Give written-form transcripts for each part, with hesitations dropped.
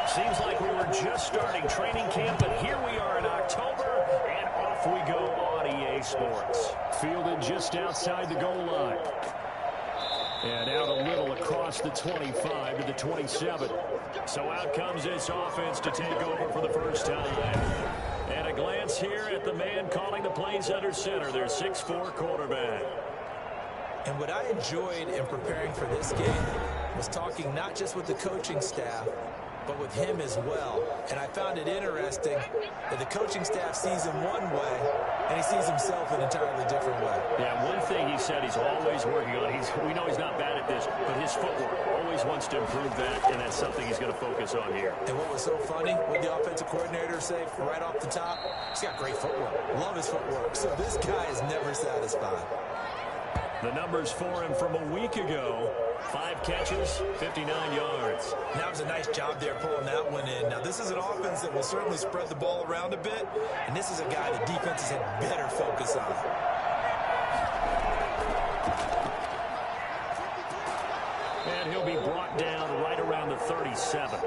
Seems like we were just starting training camp, but here we are in October, and off we go on EA Sports. Fielded just outside the goal line. And out a little across the 25 to the 27. So out comes this offense to take over for the first time. And a glance here at the man calling the plays under center, their 6'4" quarterback. And what I enjoyed in preparing for this game was talking not just with the coaching staff, but with him as well. And I found it interesting that the coaching staff sees him one way, and he sees himself an entirely different way. Yeah, one thing he said he's always working on, we know he's not bad at this, but his footwork, always wants to improve that, and that's something he's going to focus on here. And what was so funny, what the offensive coordinator say right off the top, he's got great footwork. Love his footwork. So this guy is never satisfied. The numbers for him from a week ago, 5 catches, 59 yards. That was a nice job there pulling that one in. Now, this is an offense that will certainly spread the ball around a bit, and this is a guy that defenses had better focus on. And he'll be brought down right around the 37.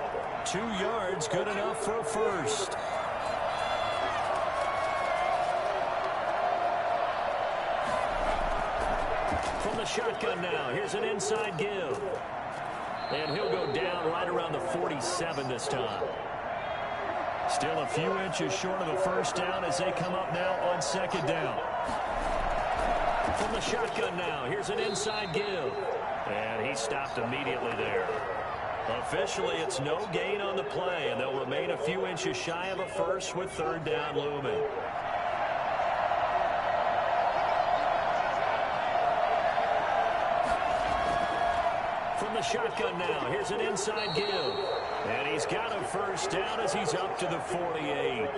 2 yards, good enough for a first. From the shotgun now, here's an inside give. And he'll go down right around the 47 this time. Still a few inches short of a first down as they come up now on second down. From the shotgun now, here's an inside give. And he stopped immediately there. Officially, it's no gain on the play, and they'll remain a few inches shy of a first with third down looming. From the shotgun now, here's an inside give. And he's got a first down as he's up to the 48.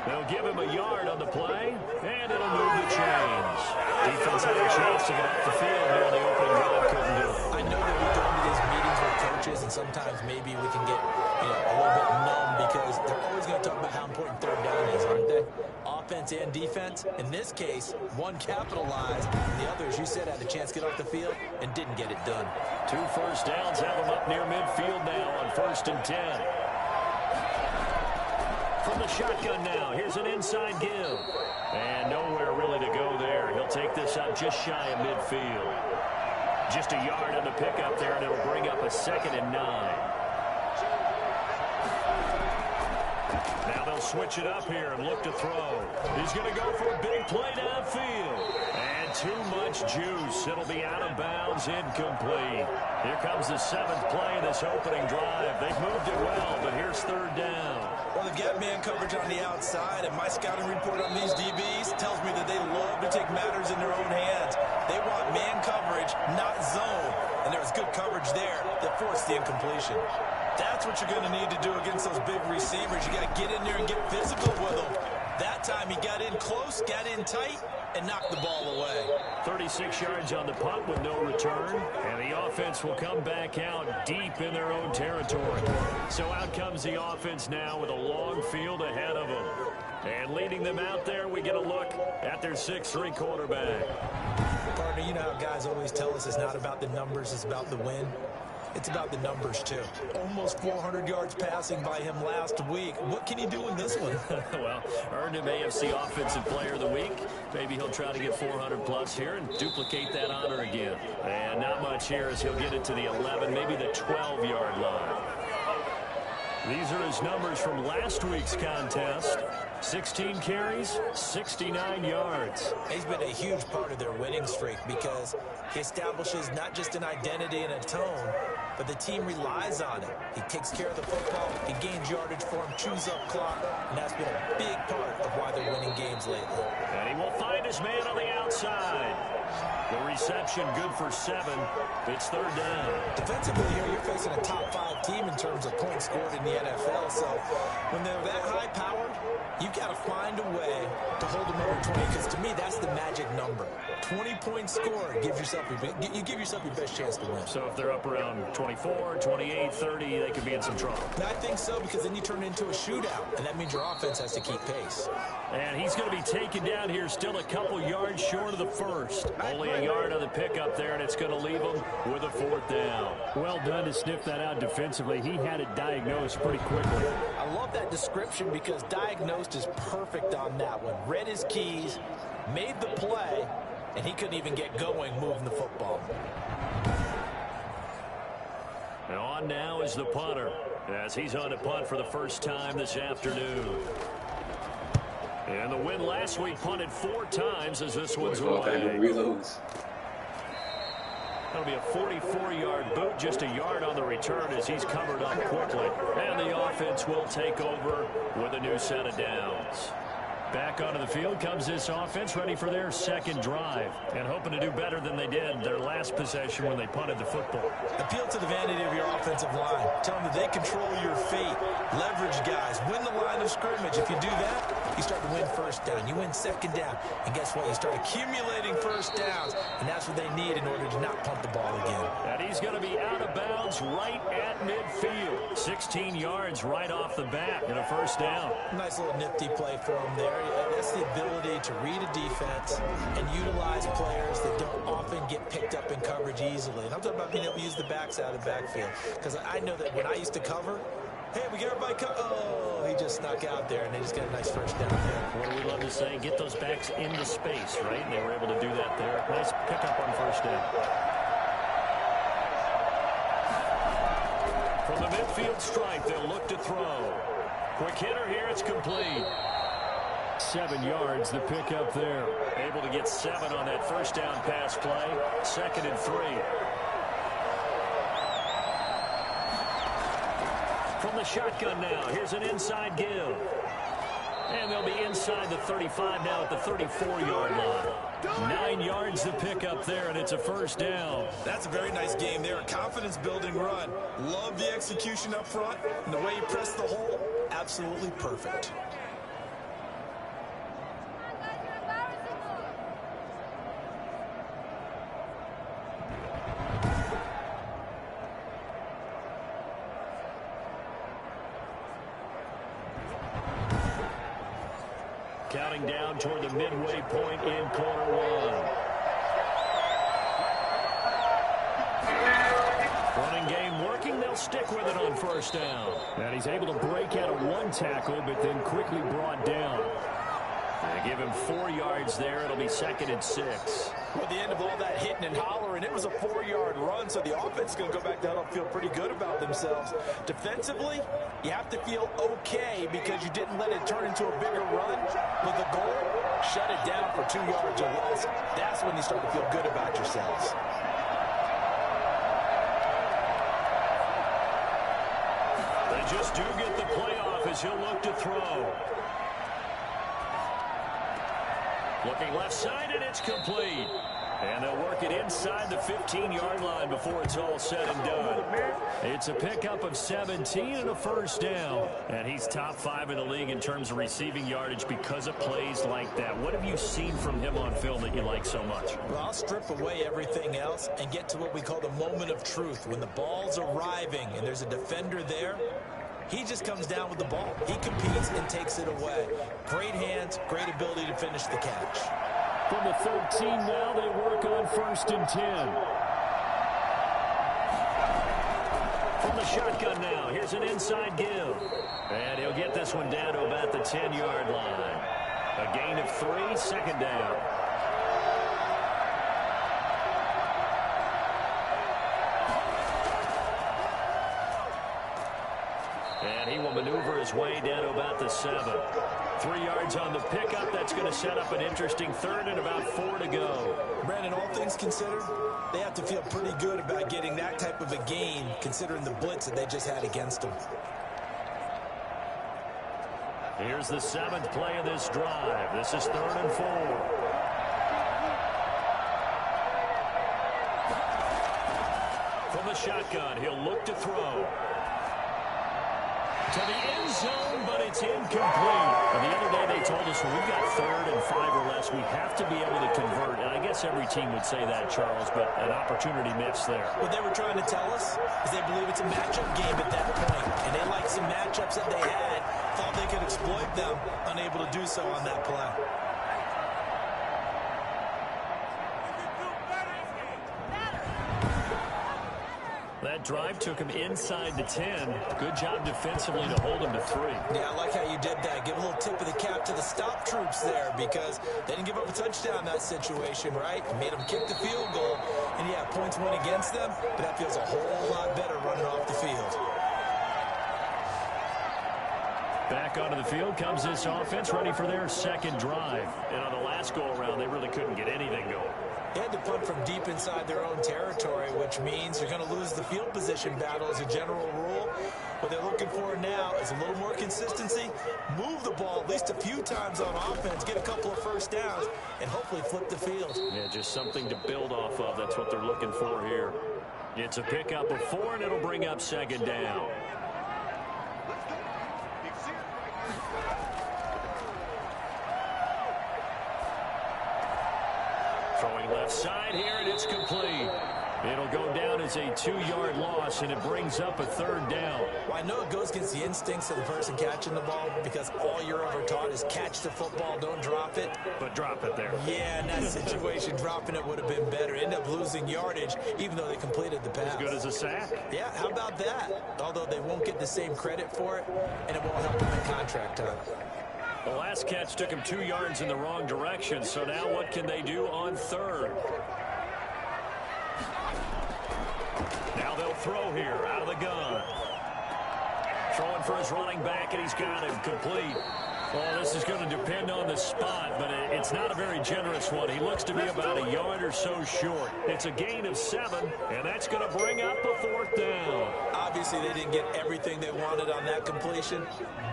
They'll give him a yard on the play, and it'll move the chains. Defense had a chance to get off the field here on the opening drive, couldn't do it. I know that we go into these meetings with coaches, and sometimes maybe we can get a little bit numb because they're always going to talk about how important third down is, aren't they? Offense and defense. In this case, one capitalized, and the other, as you said, had a chance to get off the field and didn't get it done. 2 first downs have them up near midfield now on 1st and 10. From the shotgun now, here's an inside give. And nowhere really to go there. He'll take this up just shy of midfield. Just a yard on the pickup there, and it'll bring up a 2nd and 9. Now they'll switch it up here and look to throw. He's going to go for a big play downfield. And too much juice. It'll be out of bounds, incomplete. Here comes the 7th play of this opening drive. They've moved it well, but here's third down. Well, they've got man coverage on the outside, and my scouting report on these DBs tells me that they love to take matters in their own hands. They want man coverage, not zone. And there was good coverage there that forced the incompletion. That's what you're going to need to do against those big receivers. You got to get in there and get physical with them. That time he got in close, got in tight, and knocked the ball away. 36 yards on the punt with no return. And the offense will come back out deep in their own territory. So out comes the offense now with a long field ahead of them. And leading them out there, we get a look at their 6'3" quarterback. Partner, you know how guys always tell us it's not about the numbers, it's about the win. It's about the numbers, too. Almost 400 yards passing by him last week. What can he do in this one? Well, earned him AFC Offensive Player of the Week. Maybe he'll try to get 400-plus here and duplicate that honor again. And not much here as he'll get it to the 11, maybe the 12-yard line. These are his numbers from last week's contest. 16 carries, 69 yards. He's been a huge part of their winning streak because he establishes not just an identity and a tone, but the team relies on it. He takes care of the football, he gains yardage for him, chews up clock, and that's been a big part of why they're winning games lately. And he will find his man on the outside. The reception good for 7. It's third down. Defensively here, you're facing a top 5 team in terms of points scored in the NFL. So when they're that high-powered, you you got to find a way to hold them over 20, because to me, that's the magic number. 20-point score, you give yourself your best chance to win. So if they're up around 24, 28, 30, they could be in some trouble. I think so, because then you turn it into a shootout, and that means your offense has to keep pace. And he's going to be taken down here, still a couple yards short of the first. Only a yard on the pickup there, and it's going to leave him with a 4th down. Well done to sniff that out defensively. He had it diagnosed pretty quickly. I love that description, because diagnosed is perfect on that one. Read his keys, made the play, and he couldn't even get going moving the football. And on now is the punter, as he's on to punt for the first time this afternoon. And the win last week punted 4 times as this one's away. That'll be a 44-yard boot, just a yard on the return as he's covered up quickly. And the offense will take over with a new set of downs. Back onto the field comes this offense, ready for their second drive, and hoping to do better than they did their last possession when they punted the football. Appeal to the vanity of your offensive line. Tell them that they control your fate. Leverage guys. Win the line of scrimmage. If you do that, you start to win first down. You win second down. And guess what? You start accumulating first downs, and that's what they need in order to not punt the ball again. And he's going to be out of bounds right at midfield. 16 yards right off the bat and a first down. Nice little nifty play for him there. That's the ability to read a defense and utilize players that don't often get picked up in coverage easily. And I'm talking about being able to use the backs out of the backfield. Because I know that when I used to cover, hey, we get everybody oh, he just snuck out there, and they just got a nice first down there. What do we love to say? Get those backs into space, right? And they were able to do that there. Nice pickup on first down. From the midfield stripe, they'll look to throw. Quick hitter here, it's complete. 7 yards, the pickup there. Able to get 7 on that first down pass play. 2nd and 3. From the shotgun now, here's an inside give. And they'll be inside the 35 now at the 34-yard line. 9 yards to pick up there, and it's a first down. That's a very nice game there. A confidence-building run. Love the execution up front, and the way he pressed the hole, absolutely perfect. Counting down toward the midway point in quarter 1. Running game working. They'll stick with it on first down. And he's able to break out of 1 tackle, but then quickly brought down. They give him 4 yards there. It'll be 2nd and 6. At the end of all that hitting and hollering, it was a 4-yard run, so the offense is going to go back down and feel pretty good about themselves. Defensively, you have to feel okay because you didn't let it turn into a bigger run. With the goal, shut it down for 2 yards or less. That's when you start to feel good about yourselves. They just do get the playoff as he'll look to throw. Looking left side, and it's complete. And they'll work it inside the 15-yard line before it's all said and done. It's a pickup of 17 and a first down. And he's top 5 in the league in terms of receiving yardage because of plays like that. What have you seen from him on film that you like so much? Well, I'll strip away everything else and get to what we call the moment of truth. When the ball's arriving and there's a defender there, he just comes down with the ball. He competes and takes it away. Great hands, great ability to finish the catch. From the 13 now, they work on 1st and 10. From the shotgun now, here's an inside give. And he'll get this one down to about the 10-yard line. A gain of 3, 2nd down. And he will maneuver his way down to about the 7. 3 yards on the pickup. That's going to set up an interesting 3rd and about 4 to go. Brandon, all things considered, they have to feel pretty good about getting that type of a gain, considering the blitz that they just had against them. Here's the 7th play of this drive. This is 3rd and 4. From the shotgun, he'll look to throw. To the end zone, but it's incomplete. And the other day they told us when we've got 3rd and 5 or less, we have to be able to convert. And I guess every team would say that, Charles, but an opportunity missed there. What they were trying to tell us is they believe it's a matchup game at that point. And they liked some matchups that they had, thought they could exploit them, unable to do so on that play. That drive took him inside the 10. Good job defensively to hold him to 3. Yeah, I like how you did that. Give a little tip of the cap to the stop troops there because they didn't give up a touchdown in that situation, right? It made them kick the field goal. And, yeah, points went against them, but that feels a whole lot better running off the field. Back onto the field comes this offense, ready for their 2nd drive. And on the last go-around, they really couldn't get anything going. They had to punt from deep inside their own territory, which means you're going to lose the field position battle as a general rule. What they're looking for now is a little more consistency, move the ball at least a few times on offense, get a couple of first downs, and hopefully flip the field. Yeah, just something to build off of. That's what they're looking for here. It's a pickup of 4, and it'll bring up 2nd down. Throwing left side here, and it's complete. It'll go down as a 2-yard loss, and it brings up a 3rd down. Well, I know it goes against the instincts of the person catching the ball because all you're ever taught is catch the football, don't drop it. But drop it there. Yeah, in that situation, dropping it would have been better. End up losing yardage, even though they completed the pass. As good as a sack. Yeah, how about that? Although they won't get the same credit for it, and it won't help them in contract time. The last catch took him 2 yards in the wrong direction, so now what can they do on 3rd? Now they'll throw here out of the gun. Throwing for his running back, and he's got him complete. Well, this is going to depend on the spot, but it's not a very generous one. He looks to be about a yard or so short. It's a gain of 7, and that's going to bring up a 4th down. Obviously, they didn't get everything they wanted on that completion,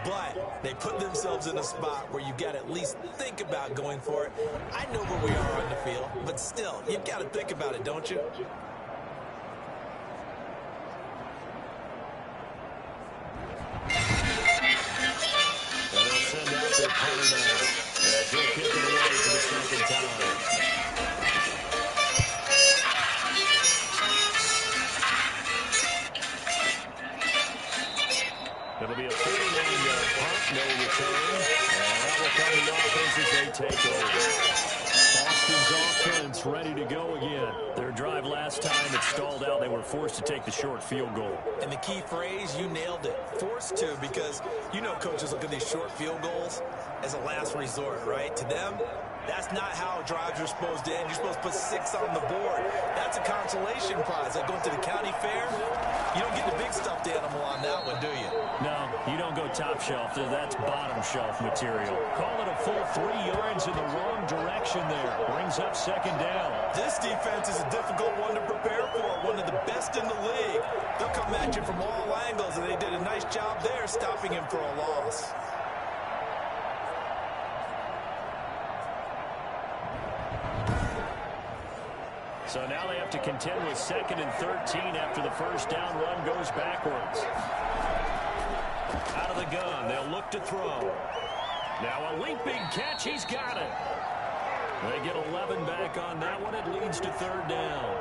but they put themselves in a spot where you've got to at least think about going for it. I know where we are on the field, but still, you've got to think about it, don't you? Send out their punter now. As he'll kick it away for the 2nd time. It'll be a 49-yard punt, no return. And that will come the offense as they take over. Boston's offense ready to go again. Their drive last time, it stalled out. They were forced to take the short field goal. And the key phrase, you nailed it. Forced to, because you know coaches look at these short field goals as a last resort, right? To them, that's not how drives are supposed to end. You're supposed to put 6 on the board. That's a consolation prize. Like going to the county fair, you don't get the big stuffed animal on that one, do you? No, you don't go top shelf. That's bottom shelf material. Call it a full 3 yards in the wrong direction there. Brings up 2nd down. This defense is a difficult one to prepare for. One of the best in the league. They'll come at you from all angles, and they did a nice job there stopping him for a loss. So now they have to contend with 2nd and 13 after the first down run goes backwards. Out of the gun, they'll look to throw. Now a leaping catch, he's got it. They get 11 back on that one. It leads to 3rd down.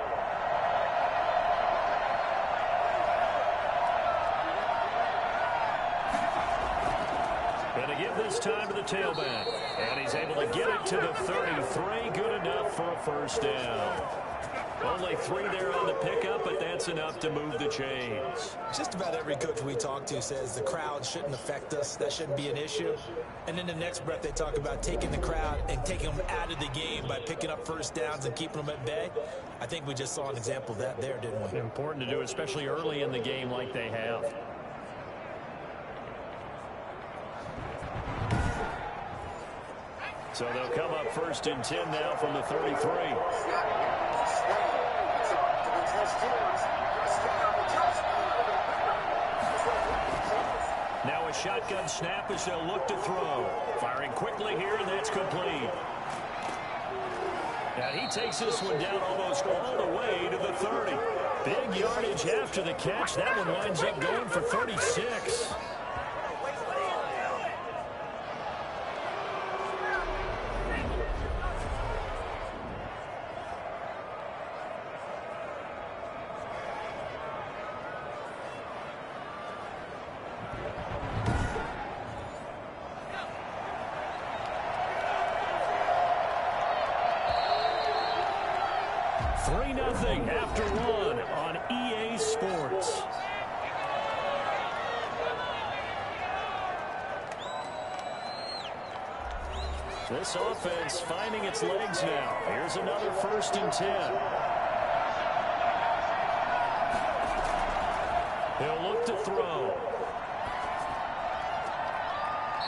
Going to give this time to the tailback. And he's able to get it to the 33. Good enough for a 1st down. Only 3 there on the pickup, but that's enough to move the chains. Just about every coach we talk to says the crowd shouldn't affect us. That shouldn't be an issue. And in the next breath, they talk about taking the crowd and taking them out of the game by picking up first downs and keeping them at bay. I think we just saw an example of that there, didn't we? Important to do, especially early in the game like they have. So they'll come up 1st and 10 now from the 33. Now a shotgun snap as they'll look to throw. Firing quickly here, and that's complete. And he takes this one down almost all the way to the 30. Big yardage after the catch. That one winds up going for 36. 3-0 after one on EA Sports. This offense finding its legs now. Here's another 1st and 10. He'll look to throw.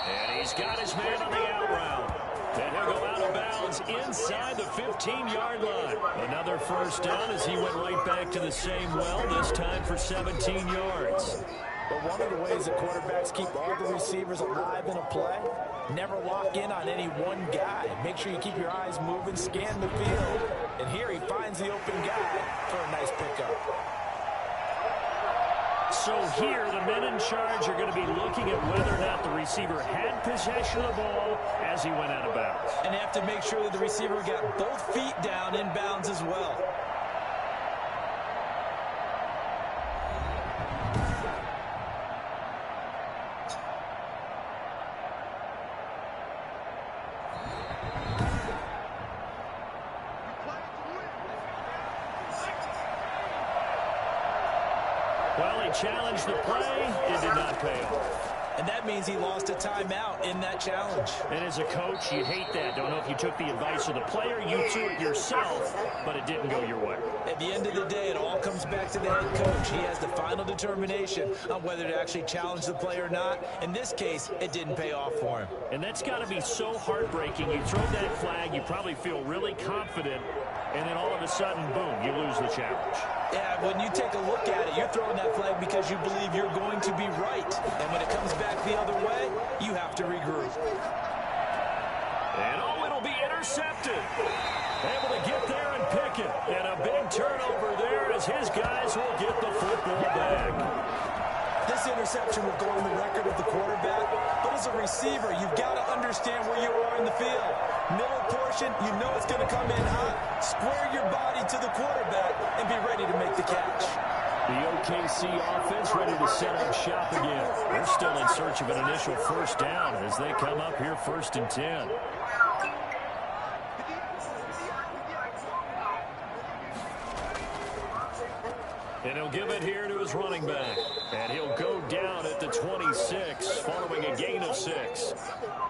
And he's got his man on the out route. And he'll go out of bounds inside the 15-yard line. Another 1st down as he went right back to the same well, this time for 17 yards. But one of the ways that quarterbacks keep all the receivers alive in a play, never lock in on any one guy. Make sure you keep your eyes moving, scan the field. And here he finds the open guy for a nice pickup. So here, the men in charge are going to be looking at whether or not the receiver had possession of the ball as he went out of bounds. And they have to make sure that the receiver got both feet down in bounds as well. Well, he challenged the play. It did not pay off. And that means he lost a timeout in that challenge. And as a coach, you hate that. Don't know if you took the advice of the player, you threw it yourself, but it didn't go your way. At the end of the day, it all comes back to the head coach. He has the final determination on whether to actually challenge the play or not. In this case, it didn't pay off for him. And that's got to be so heartbreaking. You throw that flag, you probably feel really confident, and then all of a sudden, boom, you lose the challenge. Yeah, when you take a look at it, you're throwing that flag because you believe you're going to be right. And when it comes back the other way, you have to regroup. And oh, it'll be intercepted. Able to get there and pick it. And a big turnover there as his guys will get the football back. This interception will go on the record of the quarterback, but as a receiver, you've got to understand where you are in the field. Middle portion, you know it's going to come in hot. Square your body to the quarterback and be ready to make the catch. The OKC offense ready to set up shop again. They're still in search of an initial 1st down as they come up here 1st and 10. And he'll give it here to his running back. And he'll go down at the 26 following a gain of 6.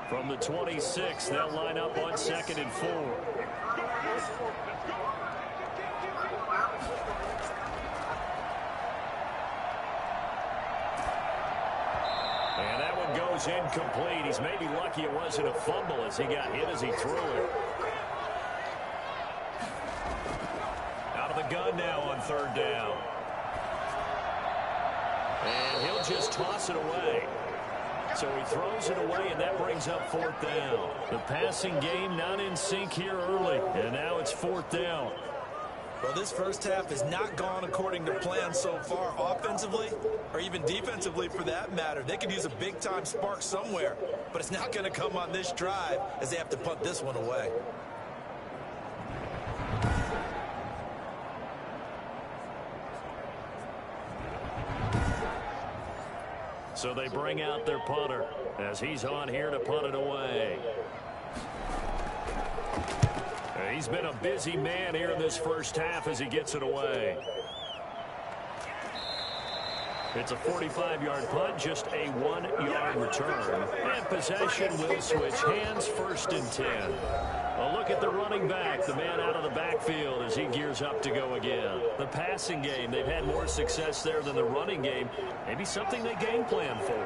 From the 26, they'll line up on 2nd and 4. And that one goes incomplete. He's maybe lucky it wasn't a fumble as he got hit as he threw it. Out of the gun now on 3rd down. And he'll just toss it away. So he throws it away, and that brings up 4th down. The passing game not in sync here early, and now it's 4th down. Well, this first half has not gone according to plan so far offensively or even defensively for that matter. They could use a big-time spark somewhere, but it's not going to come on this drive as they have to punt this one away. So they bring out their punter as he's on here to punt it away. He's been a busy man here in this first half as he gets it away. It's a 45-yard punt, just a 1-yard return. And possession will switch hands, 1st and 10. A look at the running back, the man out of the backfield as he gears up to go again. The passing game, they've had more success there than the running game. Maybe something they game plan for.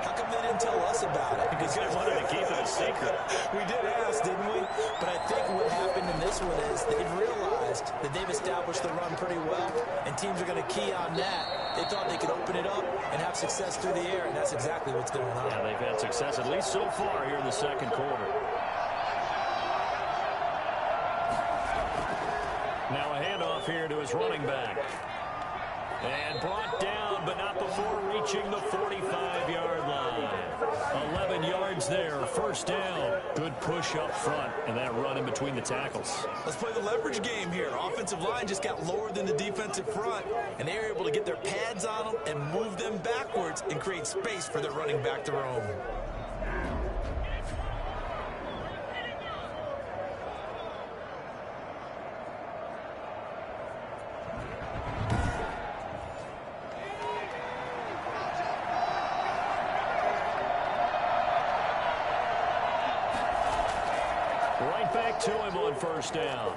How come they didn't tell us about it? Because they wanted to keep it a secret. We did ask, didn't we? But I think what happened in this one is they've realized that they've established the run pretty well, and teams are going to key on that. They thought they could open it up and have success through the air, and that's exactly what's going on. Yeah, they've had success at least so far here in the second quarter. Now a handoff here to his running back. And brought down, but not before reaching the 45-yard line. 11 yards there, 1st down. Good push up front, and that run in between the tackles. Let's play the leverage game here. Offensive line just got lower than the defensive front, and they were able to get their pads on them and move them backwards and create space for their running back to roam. Right back to him on first down.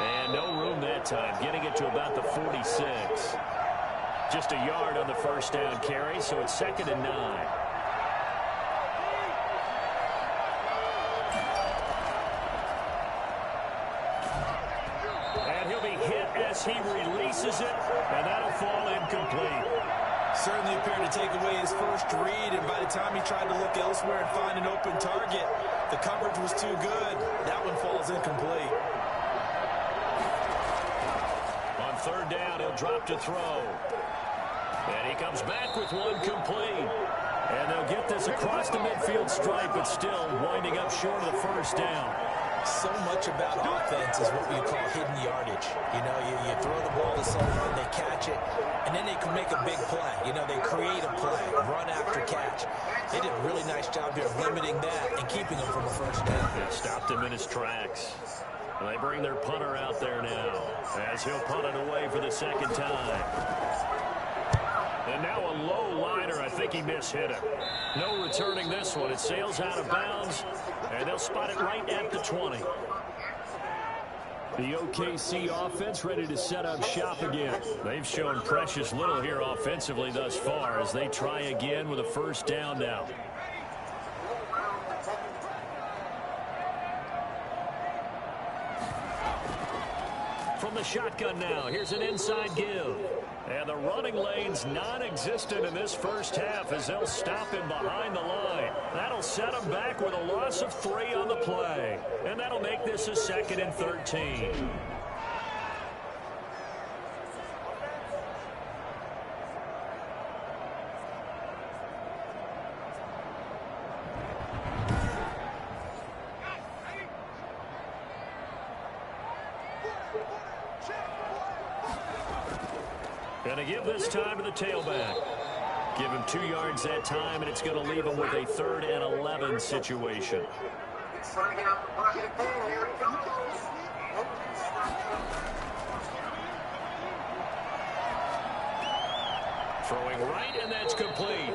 And no room that time, getting it to about the 46. Just a yard on the first down carry, so it's 2nd and 9. And he'll be hit as he releases it, and that'll fall incomplete. Certainly appeared to take away his first read, and by the time he tried to look elsewhere and find an open target, the coverage was too good. That one falls incomplete. On 3rd down, he'll drop to throw. And he comes back with one complete. And they'll get this across the midfield stripe, but still winding up short of the first down. So much about offense is what we call hidden yardage. You know, you throw the ball to someone, they catch it, and then they can make a big play. You know, they create a play, run after catch. They did a really nice job here of limiting that and keeping him from a first down. They stopped him in his tracks. They bring their punter out there now as he'll punt it away for the 2nd time. And now a low liner. I think he mishit it. No returning this one. It sails out of bounds, and they'll spot it right at the 20. The OKC offense ready to set up shop again. They've shown precious little here offensively thus far as they try again with a first down now. From the shotgun now, here's an inside give. And the running lane's non-existent in this first half as they'll stop him behind the line. That'll set him back with a loss of 3 on the play. And that'll make this a 2nd and 13. Going to give this time to the tailback. Give him 2 yards that time, and it's going to leave him with a 3rd and 11 situation. Throwing right, and that's complete.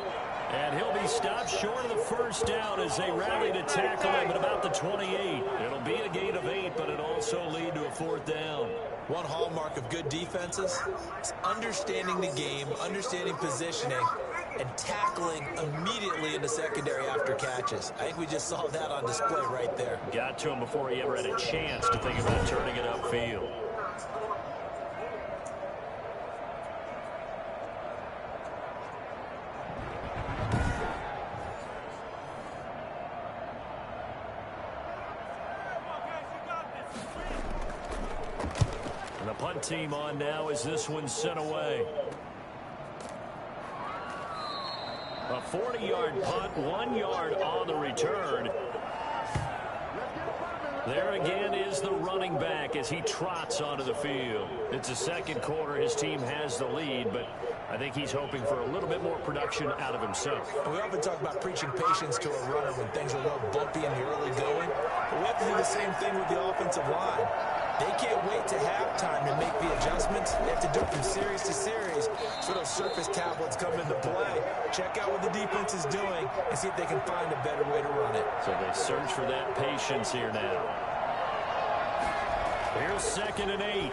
And he'll be stopped short of the first down as they rally to tackle him at about the 28. It'll be a gain of 8, but it'll also lead to a 4th down. One hallmark of good defenses is understanding the game, understanding positioning, and tackling immediately in the secondary after catches. I think we just saw that on display right there. Got to him before he ever had a chance to think about turning it upfield. Punt team on now as this one's sent away. A 40-yard punt, 1 yard on the return. There again is the running back as he trots onto the field. It's the 2nd quarter. His team has the lead, but I think he's hoping for a little bit more production out of himself. We often talk about preaching patience to a runner when things are a little bumpy in the early going, but we have to do the same thing with the offensive line. They can't wait to halftime to make the adjustments. They have to do it from series to series so those surface tablets come into play. Check out what the defense is doing and see if they can find a better way to run it. So they search for that patience here now. Here's 2nd and 8.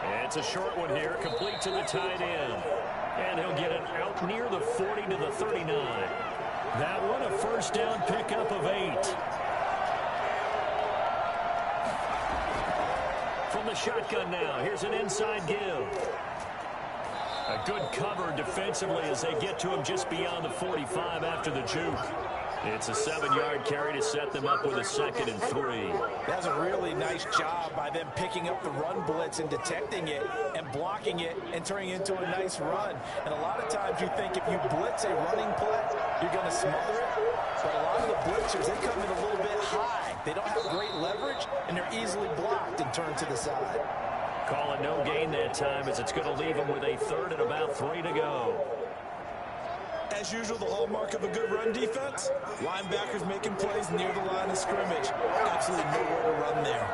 And it's a short one here, complete to the tight end. And he'll get it out near the 40 to the 39. That one a first down pickup of 8. From the shotgun now, here's an inside give. A good cover defensively as they get to him just beyond the 45 after the juke. It's a 7-yard carry to set them up with a 2nd and 3. That's a really nice job by them picking up the run blitz and detecting it and blocking it and turning it into a nice run. And a lot of times you think if you blitz a running play, you're going to smother it. But a lot of the blitzers, they come in a little bit high. They don't have great leverage, and they're easily blocked and turned to the side. Call it no gain that time as it's going to leave them with a 3rd and about 3 to go. As usual, the hallmark of a good run defense, linebackers making plays near the line of scrimmage. Absolutely nowhere to run there.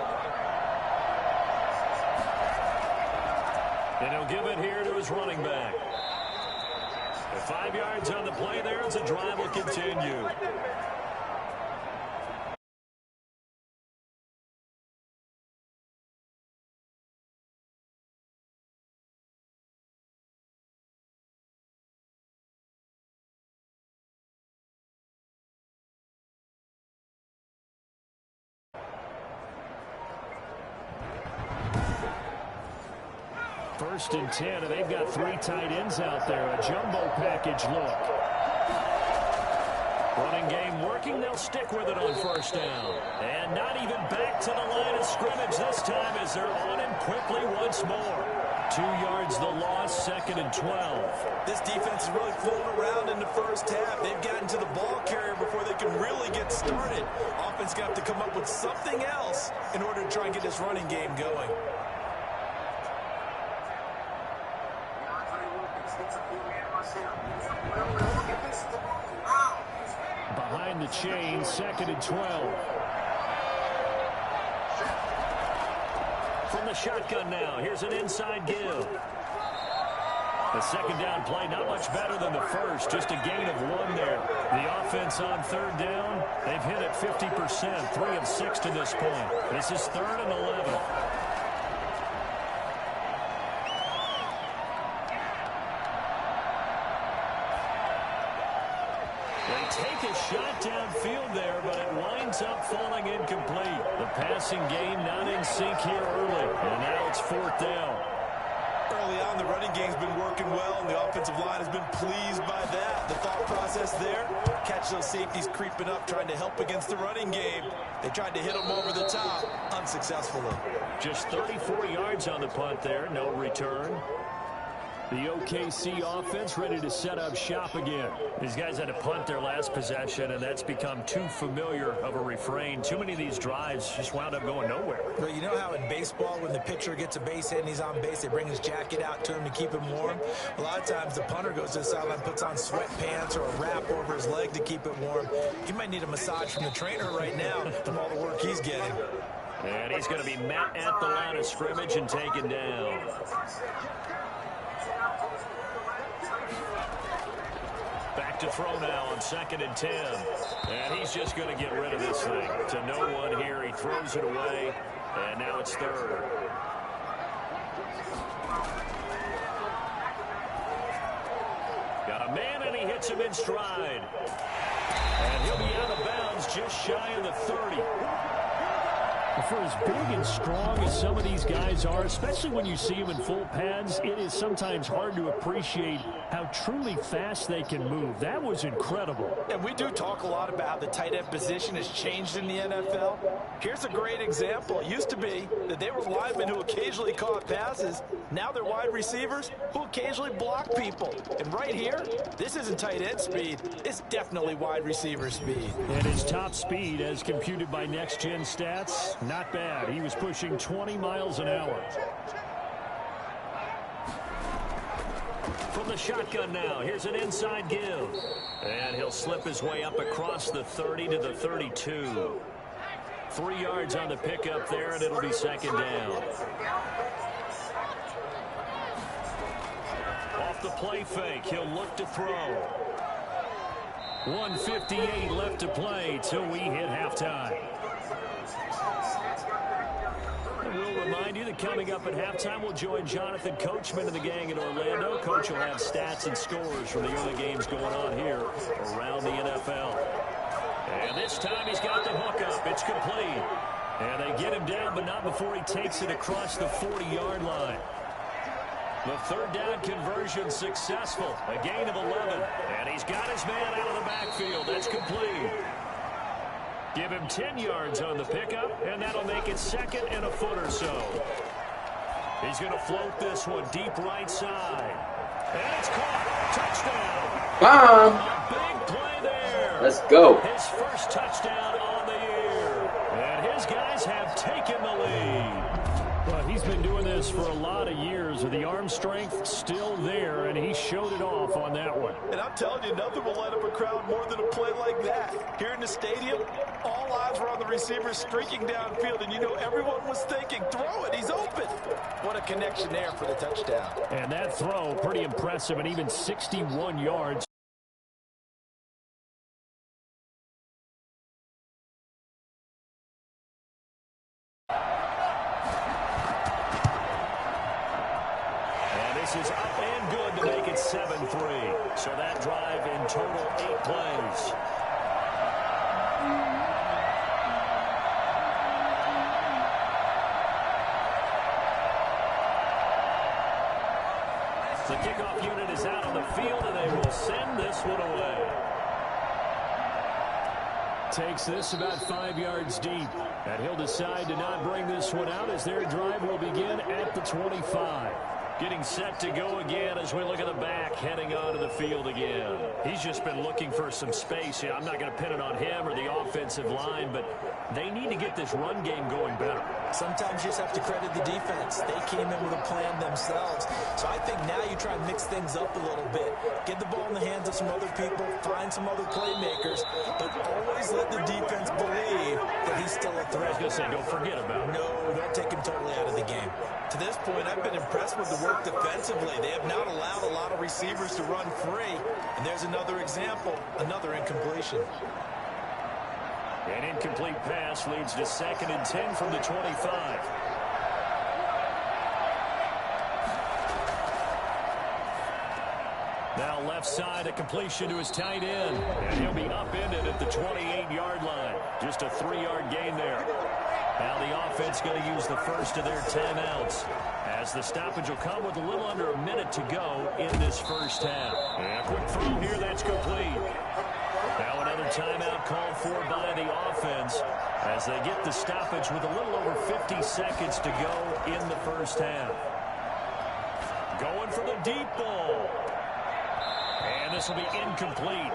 And he'll give it here to his running back. 5 yards on the play there as the drive will continue. 1st and 10, and they've got 3 tight ends out there. A jumbo package look. Running game working. They'll stick with it on 1st down. And not even back to the line of scrimmage this time as they're on him quickly once more. 2 yards the loss, 2nd and 12. This defense is really floating around in the first half. They've gotten to the ball carrier before they can really get started. Offense got to come up with something else in order to try and get this running game going. Behind the chain, 2nd and 12. From the shotgun now, here's an inside give. The 2nd down play, not much better than the first, just a gain of 1 there. The offense on 3rd down, they've hit it 50%, 3 of 6 to this point. This is 3rd and 11. They take a shot downfield there, but it winds up falling incomplete. The passing game not in sync here early, and now it's 4th down. Early on, the running game's been working well, and the offensive line has been pleased by that. The thought process there, catch those safeties creeping up, trying to help against the running game. They tried to hit them over the top, unsuccessfully. Just 34 yards on the punt there, no return. The OKC offense ready to set up shop again. These guys had to punt their last possession, and that's become too familiar of a refrain. Too many of these drives just wound up going nowhere. Well, you know how in baseball, when the pitcher gets a base hit and he's on base, they bring his jacket out to him to keep him warm? A lot of times the punter goes to the sideline, puts on sweatpants or a wrap over his leg to keep it warm. He might need a massage from the trainer right now from all the work he's getting. And he's going to be met at the line of scrimmage and taken down. Back to throw now on 2nd and 10. And he's just going to get rid of this thing. To no one here. He throws it away. And now it's 3rd. Got a man, and he hits him in stride. And he'll be out of bounds just shy of the 30. For as big and strong as some of these guys are, especially when you see them in full pads, it is sometimes hard to appreciate how truly fast they can move. That was incredible. And we do talk a lot about how the tight end position has changed in the NFL. Here's a great example. It used to be that they were linemen who occasionally caught passes. Now they're wide receivers who occasionally block people. And right here, this isn't tight end speed. It's definitely wide receiver speed. And his top speed, as computed by Next Gen Stats, not bad. He was pushing 20 miles an hour. From the shotgun now, here's an inside give. And he'll slip his way up across the 30 to the 32. 3 yards on the pickup there, and it'll be 2nd down. Off the play fake, he'll look to throw. 1:58 left to play till we hit halftime. We'll remind you that coming up at halftime, we'll join Jonathan Coachman and the gang in Orlando. Coach will have stats and scores from the early games going on here around the NFL. And this time he's got the hook up. It's complete. And they get him down, but not before he takes it across the 40-yard line. The 3rd down conversion successful. A gain of 11. And he's got his man out of the backfield. That's complete. Give him 10 yards on the pickup, and that'll make it 2nd and a foot or so. He's going to float this one deep right side. And it's caught. Touchdown. Bomb. A big play there. Let's go. His first touchdown on the year. And his guys have taken the lead. Well, he's been doing this for a lot of years. The arm strength still there, and he showed it off on that one. And I'm telling you, nothing will light up a crowd more than a play like that. Here in the stadium, all eyes were on the receiver streaking downfield, and you know everyone was thinking, throw it, he's open. What a connection there for the touchdown. And that throw, pretty impressive, and even 61 yards. This is up and good to make it 7-3. So that drive in total 8 plays. The kickoff unit is out on the field, and they will send this one away. Takes this about 5 yards deep. And he'll decide to not bring this one out as their drive will begin at the 25. Getting set to go again as we look at the back, heading onto the field again. He's just been looking for some space. Yeah, I'm not going to pin it on him or the offensive line, but they need to get this run game going better. Sometimes you just have to credit the defense. They came in with a plan themselves. So I think now you try and mix things up a little bit. Get the ball in the hands of some other people, find some other playmakers, but always let the defense believe that he's still a threat. I was going to say, don't forget about it. No, don't take him totally out of the game. To this point, I've been impressed with the work defensively. They have not allowed a lot of receivers to run free. And there's another example, another incompletion. An incomplete pass leads to 2nd and 10 from the 25. Now left side, a completion to his tight end. And he'll be upended at the 28-yard line. Just a 3-yard gain there. Now the offense going to use the first of their timeouts, as the stoppage will come with a little under a minute to go in this first half. And a quick throw here, that's complete. Now another timeout called for by the offense as they get the stoppage with a little over 50 seconds to go in the first half. Going for the deep ball. And this will be incomplete.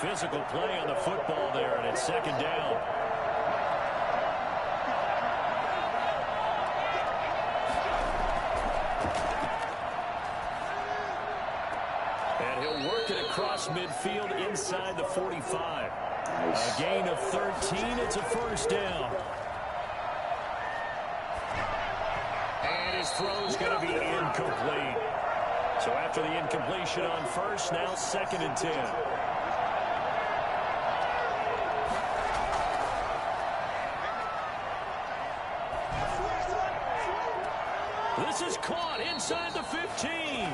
Physical play on the football there, and it's 2nd down. And he'll work it across midfield inside the 45. A gain of 13. It's a first down. And his throw's going to be incomplete. So after the incompletion on first, now 2nd and 10. This is caught inside the 15.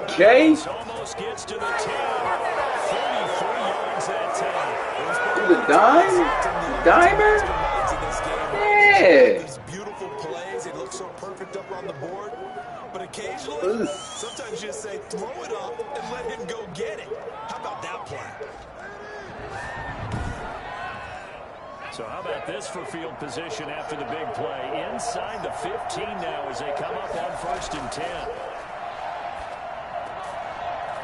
Okay. Almost gets to the 10. 43 yards that time. The dimer? Yeah. These beautiful plays. It looks so perfect up on the board. But occasionally, sometimes you just say, throw it up and let him go get it. How about that play? So how about this for field position after the big play? Inside the 15 now as they come up on 1st and 10.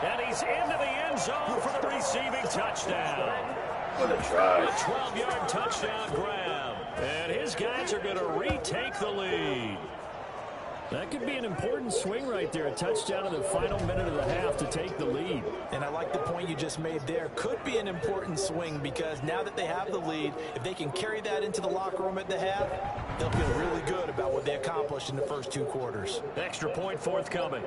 And he's into the end zone for the receiving touchdown. What a try. A 12-yard touchdown grab. And his guys are going to retake the lead. That could be an important swing right there. A touchdown in the final minute of the half to take the lead. And I like the point you just made there. Could be an important swing because now that they have the lead, if they can carry that into the locker room at the half, they'll feel really good about what they accomplished in the first 2 quarters. Extra point forthcoming.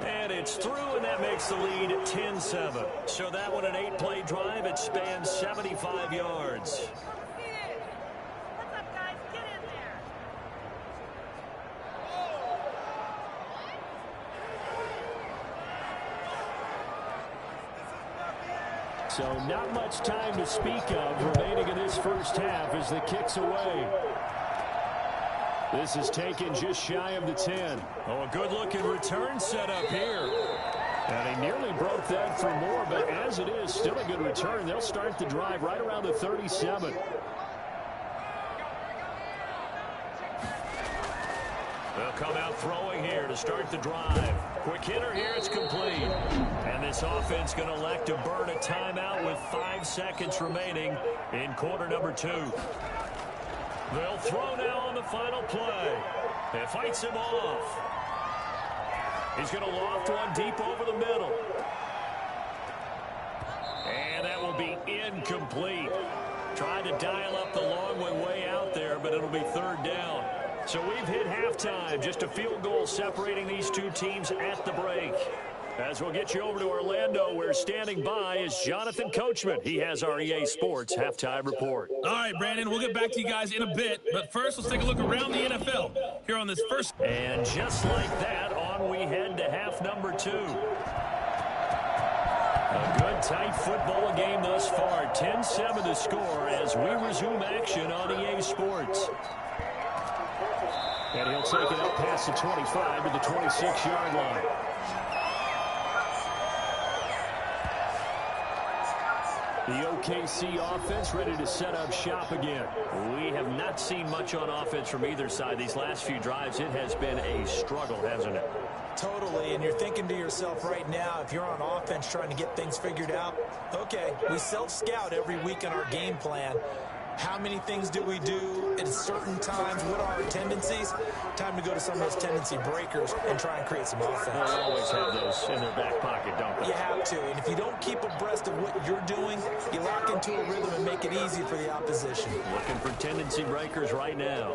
And it's through, and that makes the lead 10-7. So that one, an 8-play drive. It spans 75 yards. So not much time to speak of remaining in this first half as the kick's away. This is taken just shy of the 10. Oh, a good-looking return set up here. And he nearly broke that for more, but as it is, still a good return. They'll start the drive right around the 37. They'll come out throwing here to start the drive. Quick hitter here, it's complete. And this offense going to elect to burn a timeout with 5 seconds remaining in quarter number 2. They'll throw now on the final play. It fights him off. He's going to loft one deep over the middle. And that will be incomplete. Tried to dial up the long one way out there, but it'll be 3rd down. So we've hit halftime. Just a field goal separating these two teams at the break. As we'll get you over to Orlando, where standing by is Jonathan Coachman. He has our EA Sports halftime report. All right, Brandon, we'll get back to you guys in a bit. But first, let's take a look around the NFL here on this first. And just like that, on we head to half number 2. A good, tight football game thus far. 10-7 to score as we resume action on EA Sports. And he'll take it up past the 25 to the 26-yard line. The OKC offense ready to set up shop again. We have not seen much on offense from either side. These last few drives, it has been a struggle, hasn't it? Totally, and you're thinking to yourself right now, if you're on offense trying to get things figured out, okay, we self-scout every week in our game plan. How many things do we do at certain times? What are our tendencies? Time to go to some of those tendency breakers and try and create some offense. They'll always have those in their back pocket, don't they? You have to, and if you don't keep abreast of what you're doing, you lock into a rhythm and make it easy for the opposition. Looking for tendency breakers right now.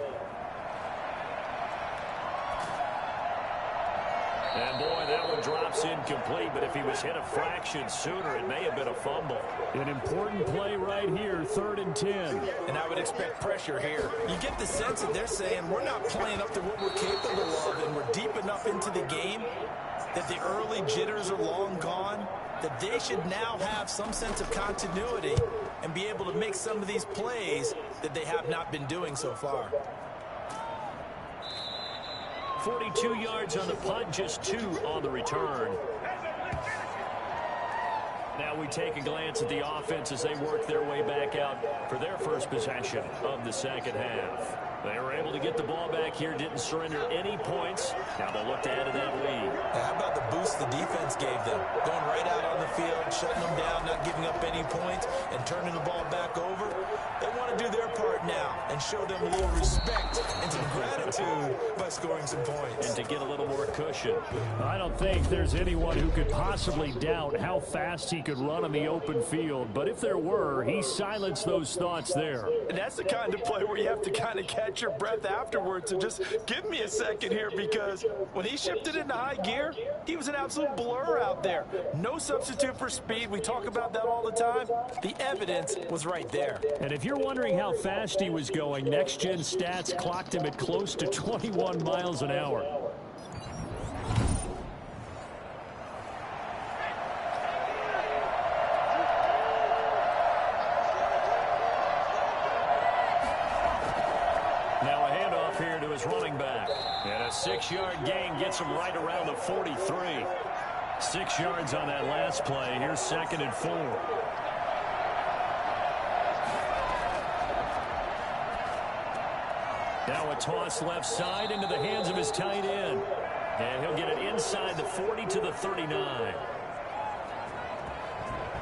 And boy, that one drops incomplete, but if he was hit a fraction sooner, it may have been a fumble. An important play right here, 3rd and 10. And I would expect pressure here. You get the sense that they're saying we're not playing up to what we're capable of, and we're deep enough into the game that the early jitters are long gone, that they should now have some sense of continuity and be able to make some of these plays that they have not been doing so far. 42 yards on the punt, just 2 on the return. Now we take a glance at the offense as they work their way back out for their first possession of the second half. They were able to get the ball back here, didn't surrender any points. Now they'll look to add to that lead. How about the boost the defense gave them? Going right out on the field, shutting them down, not giving up any points, and turning the ball back over. They want to do their part now and show them a little respect and some gratitude by scoring some points. And to get a little more cushion. I don't think there's anyone who could possibly doubt how fast he could run on the open field. But if there were, he silenced those thoughts there. And that's the kind of play where you have to kind of catch your breath afterwards and just give me a second here, because when he shifted into high gear, he was an absolute blur out there. No substitute for speed. We talk about that all the time. The evidence was right there. And if you're wondering how fast he was going, Next Gen Stats clocked him at close to 21 miles an hour. Now a handoff here to his running back. And a 6-yard gain gets him right around the 43. 6 yards on that last play. Here's 2nd and 4. Now a toss left side into the hands of his tight end. And he'll get it inside the 40 to the 39.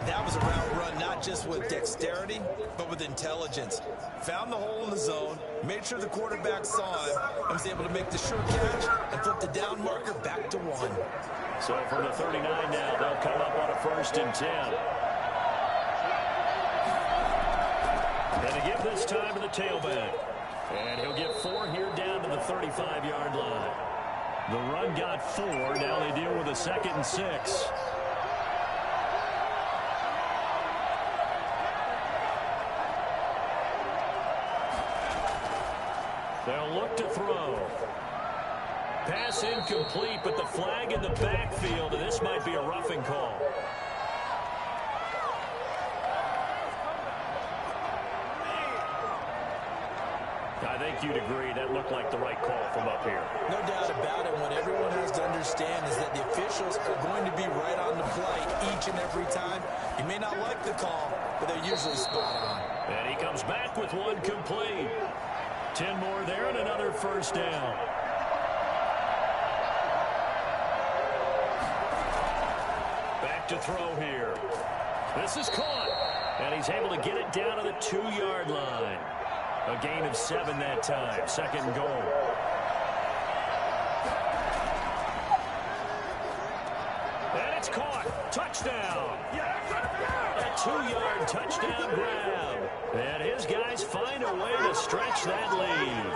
That was a route run not just with dexterity, but with intelligence. Found the hole in the zone, made sure the quarterback saw him, and was able to make the sure catch and flip the down marker back to 1. So from the 39 now, they'll come up on a 1st and 10. And to give this time to the tailback. And he'll get 4 here down to the 35-yard line. The run got 4. Now they deal with a 2nd and 6. They'll look to throw. Pass incomplete, but the flag in the backfield, and this might be a roughing call. I think you'd agree that looked like the right call from up here. No doubt about it. What everyone has to understand is that the officials are going to be right on the play each and every time. You may not like the call, but they're usually spot on. And he comes back with one complete. 10 more there and another 1st down. Back to throw here. This is caught. And he's able to get it down to the 2-yard line. A gain of 7 that time. 2nd and goal. And it's caught. Touchdown. A 2-yard touchdown grab. And his guys find a way to stretch that lead.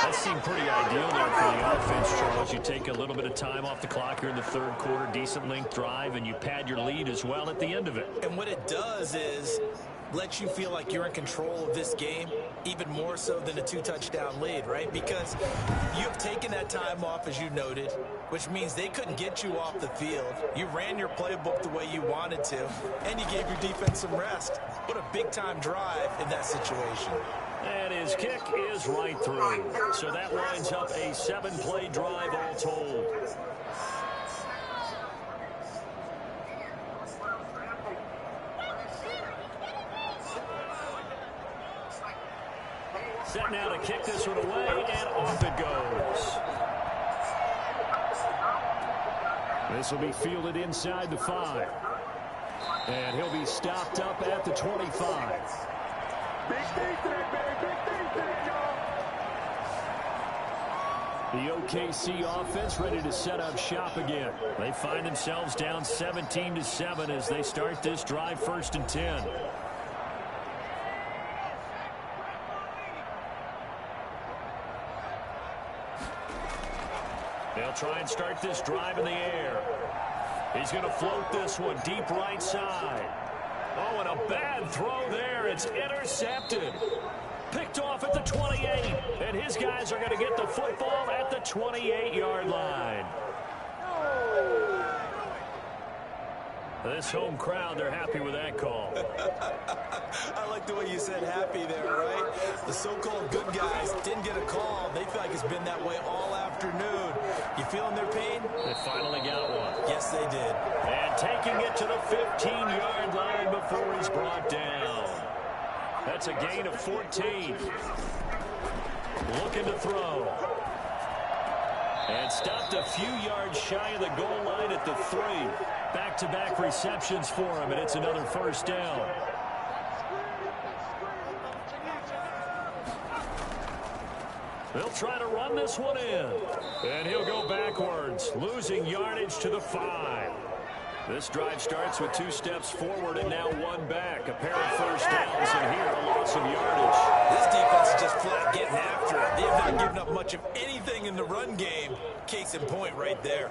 That seemed pretty ideal there for the offense, Charles. You take a little bit of time off the clock here in the 3rd quarter, decent length drive, and you pad your lead as well at the end of it. And what it does is let you feel like you're in control of this game, even more so than a 2-touchdown lead, right? Because you've taken that time off, as you noted, which means they couldn't get you off the field. You ran your playbook the way you wanted to, and you gave your defense some rest. What a big-time drive in that situation. And his kick is right through. So that lines up a 7-play drive all told. Set now to kick this one away, and off it goes. This will be fielded inside the 5. And he'll be stopped up at the 25. The OKC offense ready to set up shop again. They find themselves down 17-7 as they start this drive 1st and 10. They'll try and start this drive in the air. He's going to float this one deep right side. Oh, and a bad throw there. It's intercepted. Picked off at the 28. And his guys are going to get the football at the 28-yard line. This home crowd, they're happy with that call. I like the way you said happy there, right? The so-called good guys didn't get a call. They feel like it's been that way all afternoon. You feeling their pain? They finally got one. Yes, they did. And taking it to the 15-yard line before he's brought down. That's a gain of 14. Looking to throw. And stopped a few yards shy of the goal line at the 3. Back-to-back receptions for him, and it's another 1st down. They'll try to run this one in. And he'll go backwards, losing yardage to the 5. This drive starts with 2 steps forward and now 1 back. A pair of 1st downs, and here a loss of yardage. This defense is just flat getting after it. They have not given up much of anything in the run game. Case in point right there.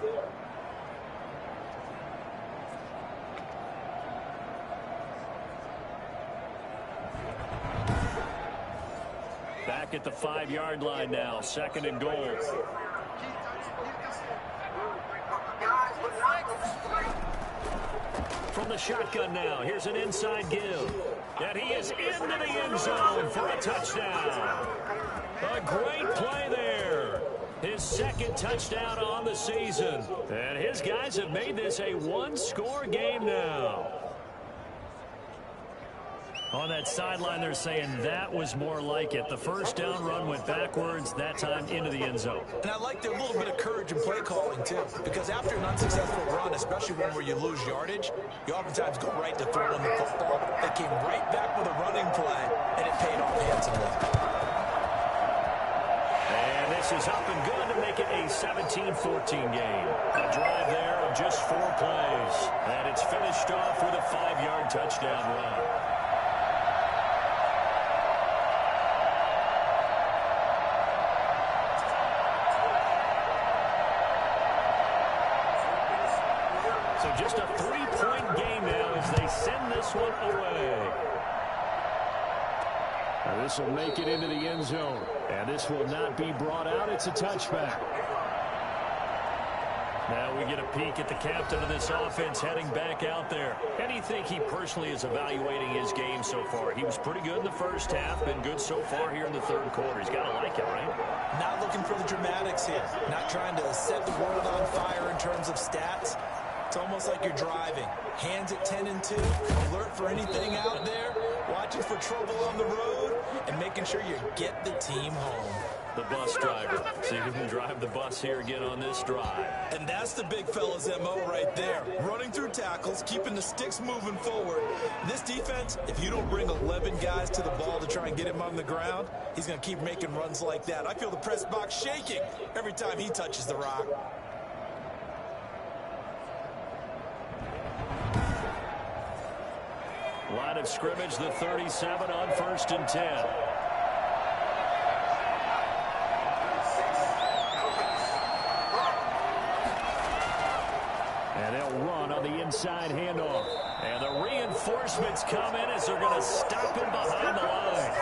Back at the 5-yard line now, 2nd and goal. From the shotgun now, here's an inside give. And he is into the end zone for a touchdown. A great play there. His 2nd touchdown on the season. And his guys have made this a 1-score game now. On that sideline, they're saying that was more like it. The 1st down run went backwards, that time into the end zone. And I like their little bit of courage in play calling, too. Because after an unsuccessful run, especially one where you lose yardage, you oftentimes go right to throwing the football. They came right back with a running play, and it paid off handsomely. And this is up and good to make it a 17-14 game. A drive there of just 4 plays. And it's finished off with a 5-yard touchdown run. Just a 3-point game now as they send this one away. Now this will make it into the end zone. And this will not be brought out. It's a touchback. Now we get a peek at the captain of this offense heading back out there. How do you think he personally is evaluating his game so far? He was pretty good in the 1st half, been good so far here in the 3rd quarter. He's got to like it, right? Not looking for the dramatics here. Not trying to set the world on fire in terms of stats. It's almost like you're driving. Hands at 10 and 2, alert for anything out there, watching for trouble on the road, and making sure you get the team home. The bus driver. See who can drive the bus here again on this drive. And that's the big fella's MO right there. Running through tackles, keeping the sticks moving forward. This defense, if you don't bring 11 guys to the ball to try and get him on the ground, he's going to keep making runs like that. I feel the press box shaking every time he touches the rock. Line of scrimmage, the 37 on 1st and 10. And they'll run on the inside handoff. And the reinforcements come in as they're going to stop him behind the line.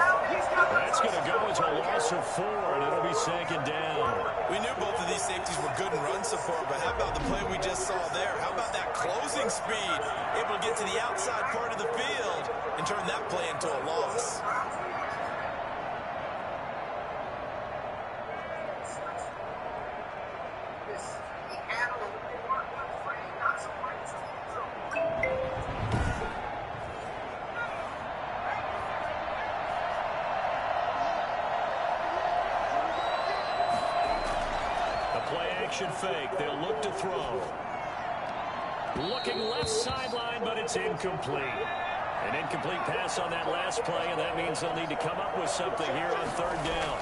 That's going to go as a loss of 4, and it'll be 2nd down. We knew both of these safeties were good in run support, but how about the play we just saw there? How about that closing speed? Able to get to the outside part of the field and turn that play into a loss. Play-action fake. They'll look to throw. Looking left sideline, but it's incomplete. An incomplete pass on that last play, and that means they'll need to come up with something here on third down.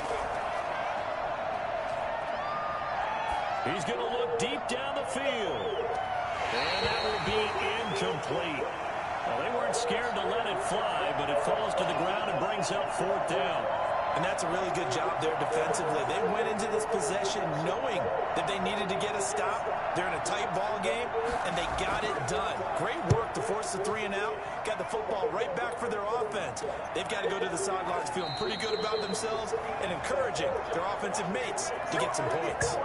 He's going to look deep down the field. And that will be incomplete. Well, they weren't scared to let it fly, but it falls to the ground and brings up fourth down. And that's a really good job there defensively. They went into this possession knowing that they needed to get a stop. They're in a tight ball game, and they got it done. Great work to force the 3-and-out. Got the football right back for their offense. They've got to go to the sidelines feeling pretty good about themselves and encouraging their offensive mates to get some points.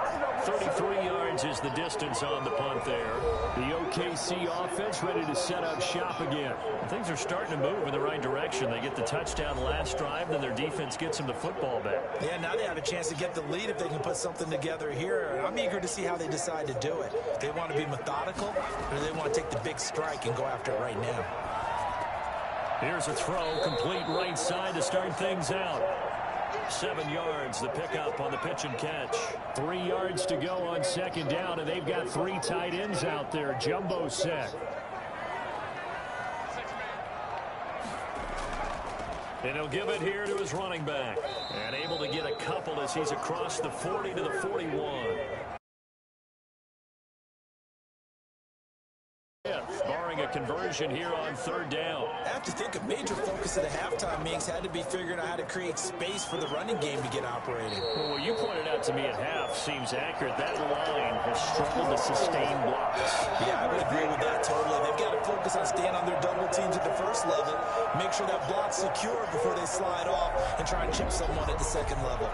33 yards is the distance on the punt there. The OKC offense ready to set up shop again. Things are starting to move in the right direction. They get the touchdown last drive, then their defense gets them the football back. Yeah, now they have a chance to get the lead if they can put something together here. I'm eager to see how they decide to do it. They want to be methodical, or they want to take the big strike and go after it right now. Here's a throw, complete right side to start things out. 7 yards, the pickup on the pitch and catch. 3 yards to go on second down, and they've got 3 tight ends out there. Jumbo set. And he'll give it here to his running back. And able to get a couple as he's across the 40 to the 41. Barring a conversion here on third down. I have to think a major focus of the halftime meetings had to be figuring out how to create space for the running game to get operating. Well, what you pointed out to me at half seems accurate. That line has struggled to sustain blocks. Yeah, I would agree with that totally. They've got to focus on staying on their double teams at the first level, make sure that block's secure before they slide off and try and chip someone at the second level.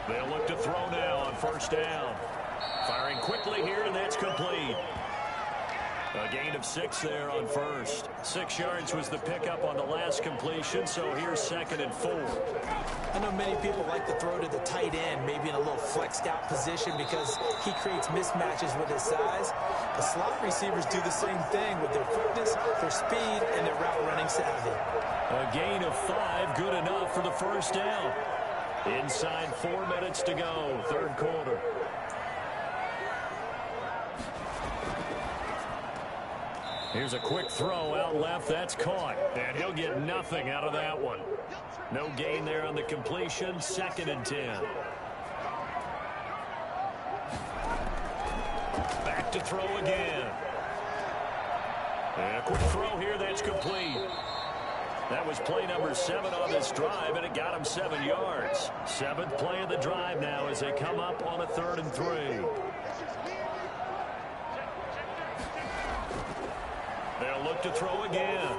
They'll look to throw now on first down. Firing quickly here, and that's complete. A gain of 6 there on first. 6 yards was the pickup on the last completion, so here's 2nd and 4. I know many people like to throw to the tight end, maybe in a little flexed out position because he creates mismatches with his size. The slot receivers do the same thing with their quickness, their speed, and their route running savvy. A gain of 5, good enough for the first down. Inside 4 minutes to go, third quarter. Here's a quick throw out left. That's caught. And he'll get nothing out of that one. No gain there on the completion. 2nd and 10. Back to throw again. And a quick throw here. That's complete. That was play number 7 on this drive, and it got him 7 yards. 7th play of the drive now as they come up on a 3rd and 3. They'll look to throw again.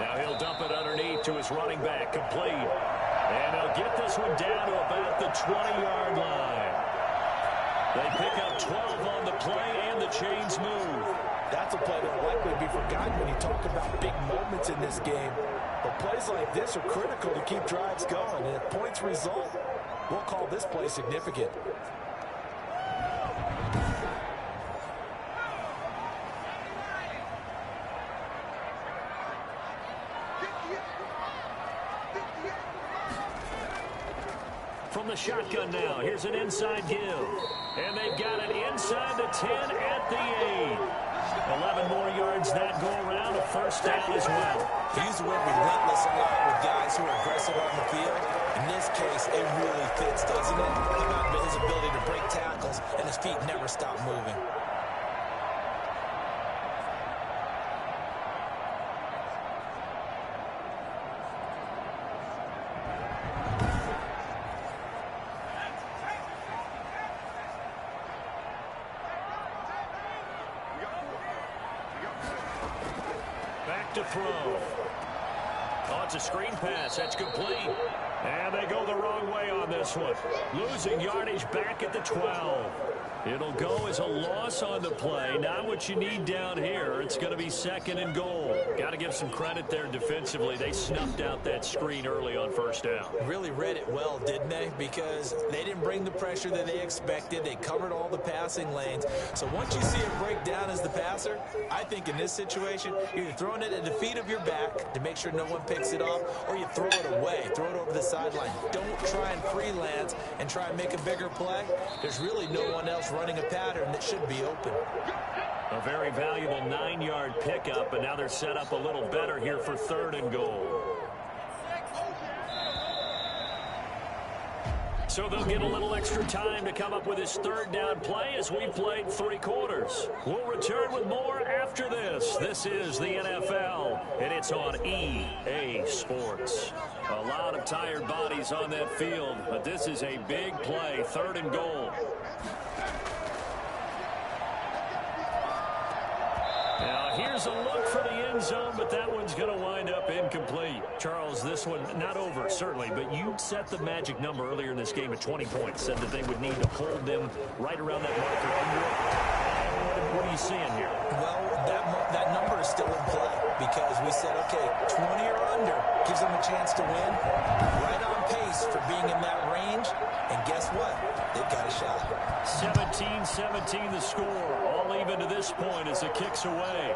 Now he'll dump it underneath to his running back, complete. And he'll get this one down to about the 20-yard line. They pick up 12 on the play, and the chains move. That's a play that will likely be forgotten when you talk about big moments in this game. But plays like this are critical to keep drives going. And if points result, we'll call this play significant. From the shotgun now, here's an inside give. And they've got it inside the 10 at the 8. 11 more yards that go around, a first down as well. He used the word relentless a lot with guys who are aggressive on the field. In this case, it really fits, doesn't it? Think about his ability to break tackles, and his feet never stop moving. To throw. Oh, it's a screen pass. That's complete. And they go the wrong way on this one. Losing yardage back at the 12. It'll go as a loss on the play. Not what you need down here. It's going to be second and goal. Got to give some credit there defensively. They snuffed out that screen early on first down. Really read it well, didn't they? Because they didn't bring the pressure that they expected. They covered all the passing lanes. So once you see it break down as the passer, I think in this situation, you're either throwing it at the feet of your back to make sure no one picks it off, or you throw it away, throw it over the sideline. Don't try and freelance and try and make a bigger play. There's really no one else running a pattern that should be open. A very valuable 9-yard pickup, but now they're set up a little better here for third and goal. So they'll get a little extra time to come up with his third down play as we played 3 quarters. We'll return with more after this. This is the NFL, and it's on EA Sports. A lot of tired bodies on that field, but this is a big play, third and goal. Now, here's a look for the end zone, but that one's going to wind up incomplete. Charles, this one not over, certainly, but you set the magic number earlier in this game at 20 points, said that they would need to hold them right around that marker under it. What are you seeing here? Well, that number is still in play because we said, okay, 20 or under gives them a chance to win. Right on pace for being in that range. And guess what? They've got a shot. 17-17 the score. All even to this point as the kick's away.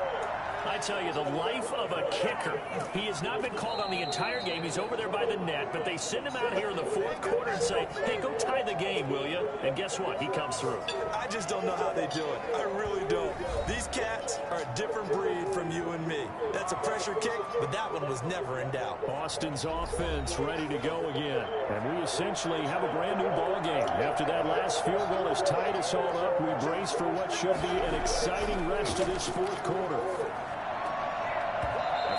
I tell you, the life of a kicker. He has not been called on the entire game. He's over there by the net, but they send him out here in the fourth quarter and say, hey, go tie the game, will you? And guess what? He comes through. I just don't know how they do it. I really don't. These cats are a different breed from you and me. That's a pressure kick, but that one was never in doubt. Boston's offense ready to go again. And we essentially have a brand new ball game. After that last field goal has tied us all up, we brace for what should be an exciting rest of this fourth quarter.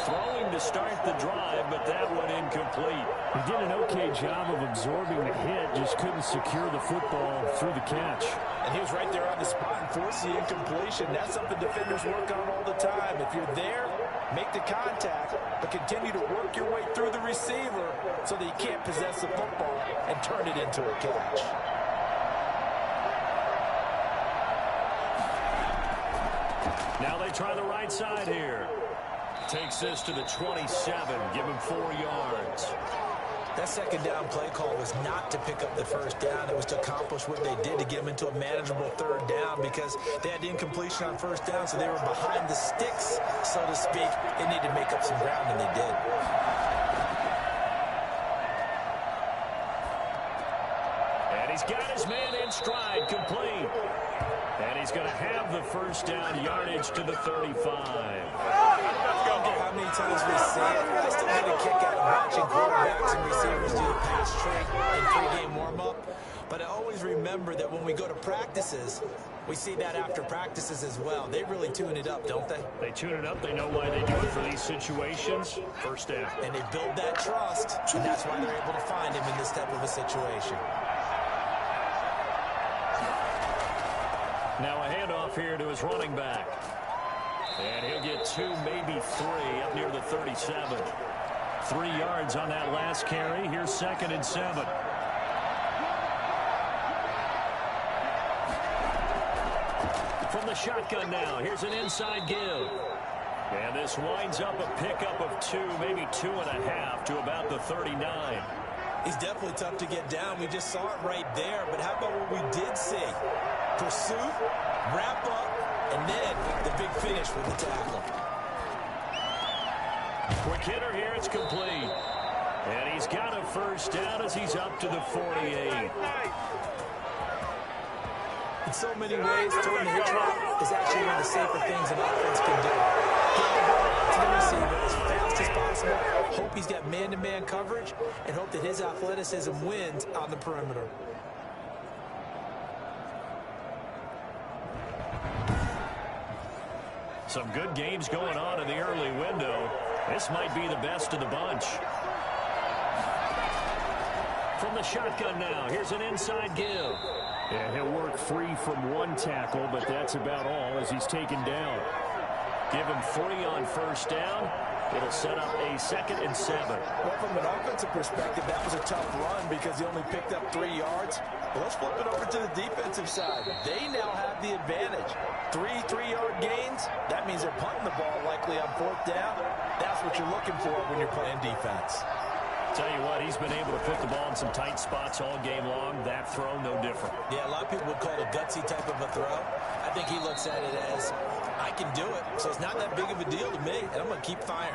Throwing to start the drive, but that one incomplete. He did an okay job of absorbing the hit, just couldn't secure the football through the catch. And he was right there on the spot and forced the incompletion. That's something defenders work on all the time. If you're there, make the contact, but continue to work your way through the receiver so that you can't possess the football and turn it into a catch. Now they try the right side here. Takes this to the 27, give him 4 yards. That second down play call was not to pick up the first down. It was to accomplish what they did to get them into a manageable third down because they had the incompletion on first down, so they were behind the sticks, so to speak. They needed to make up some ground, and they did. And he's got his man in stride, complete. And he's going to have the first down yardage to the 35. How many times we see it? I still get a kick out of watching quarterbacks and receivers do the pass trick in pregame warm-up. But I always remember that when we go to practices, we see that after practices as well. They really tune it up, don't they? They tune it up. They know why they do it for these situations. First down. And they build that trust, and that's why they're able to find him in this type of a situation. Now a handoff here to his running back. And he'll get 2, maybe 3 up near the 37. 3 yards on that last carry. Here's second and 7. From the shotgun now, here's an inside give. And this winds up a pickup of 2, maybe 2.5 to about the 39. He's definitely tough to get down. We just saw it right there. But how about what we did see? Pursuit, wrap up, and then the big finish with the tackle. Quick hitter here, it's complete. And he's got a first down as he's up to the 48. In so many ways, throwing the hitch route is actually one of the safer things an offense can do. Get the ball to the receiver as fast as possible, hope he's got man-to-man coverage, and hope that his athleticism wins on the perimeter. Some good games going on in the early window. This might be the best of the bunch. From the shotgun now, here's an inside give. And he'll work free from 1 tackle, but that's about all as he's taken down. Give him 3 on first down. It'll set up a 2nd and 7. Well, from an offensive perspective, that was a tough run because he only picked up 3 yards. But let's flip it over to the defensive side. They now have the advantage. 3 3-yard gains, that means they're punting the ball likely on 4th down. That's what you're looking for when you're playing defense. Tell you what, he's been able to put the ball in some tight spots all game long. That throw, no different. Yeah, a lot of people would call it a gutsy type of a throw. I think he looks at it as, I can do it, so it's not that big of a deal to me, and I'm going to keep firing.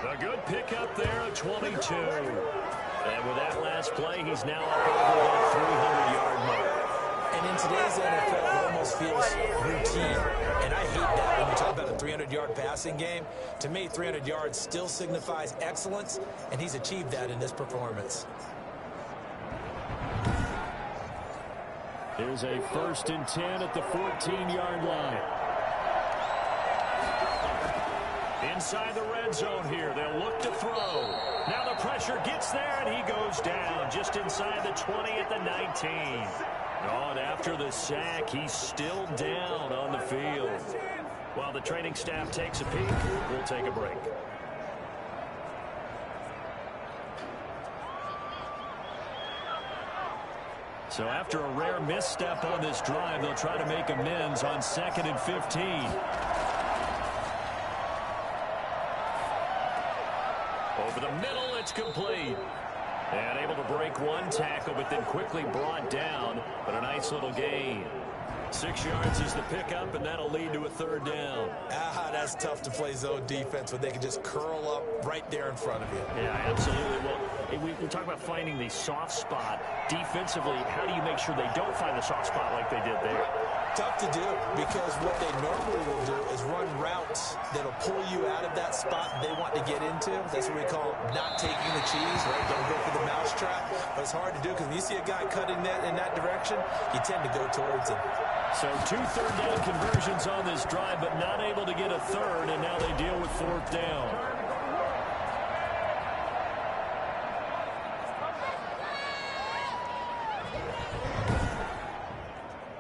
A good pickup there at 22. And with that last play, he's now up over that 300-yard mark. And in today's NFL, it almost feels routine. And I hate that when you talk about a 300-yard passing game. To me, 300 yards still signifies excellence, and he's achieved that in this performance. Here's a 1st and 10 at the 14-yard line. Inside the red zone here, they'll look to throw. Now the pressure gets there, and he goes down just inside the 20 at the 19. Oh, and after the sack, he's still down on the field. While the training staff takes a peek, we'll take a break. So after a rare misstep on this drive, they'll try to make amends on 2nd and 15. Over the middle, it's complete. And able to break one tackle, but then quickly brought down. But a nice little gain. 6 yards is the pickup, and that'll lead to a 3rd down. That's tough to play zone defense when they can just curl up right there in front of you. Yeah, absolutely. Well, we talk about finding the soft spot. Defensively, how do you make sure they don't find the soft spot like they did there? Tough to do, because what they normally will do is run routes that'll pull you out of that spot they want to get into. That's what we call not taking the cheese, right? Don't go for the mousetrap. But it's hard to do because when you see a guy cutting that in that direction, you tend to go towards him. So 2 third-down conversions on this drive, but not able to get a 3rd, and now they deal with 4th down.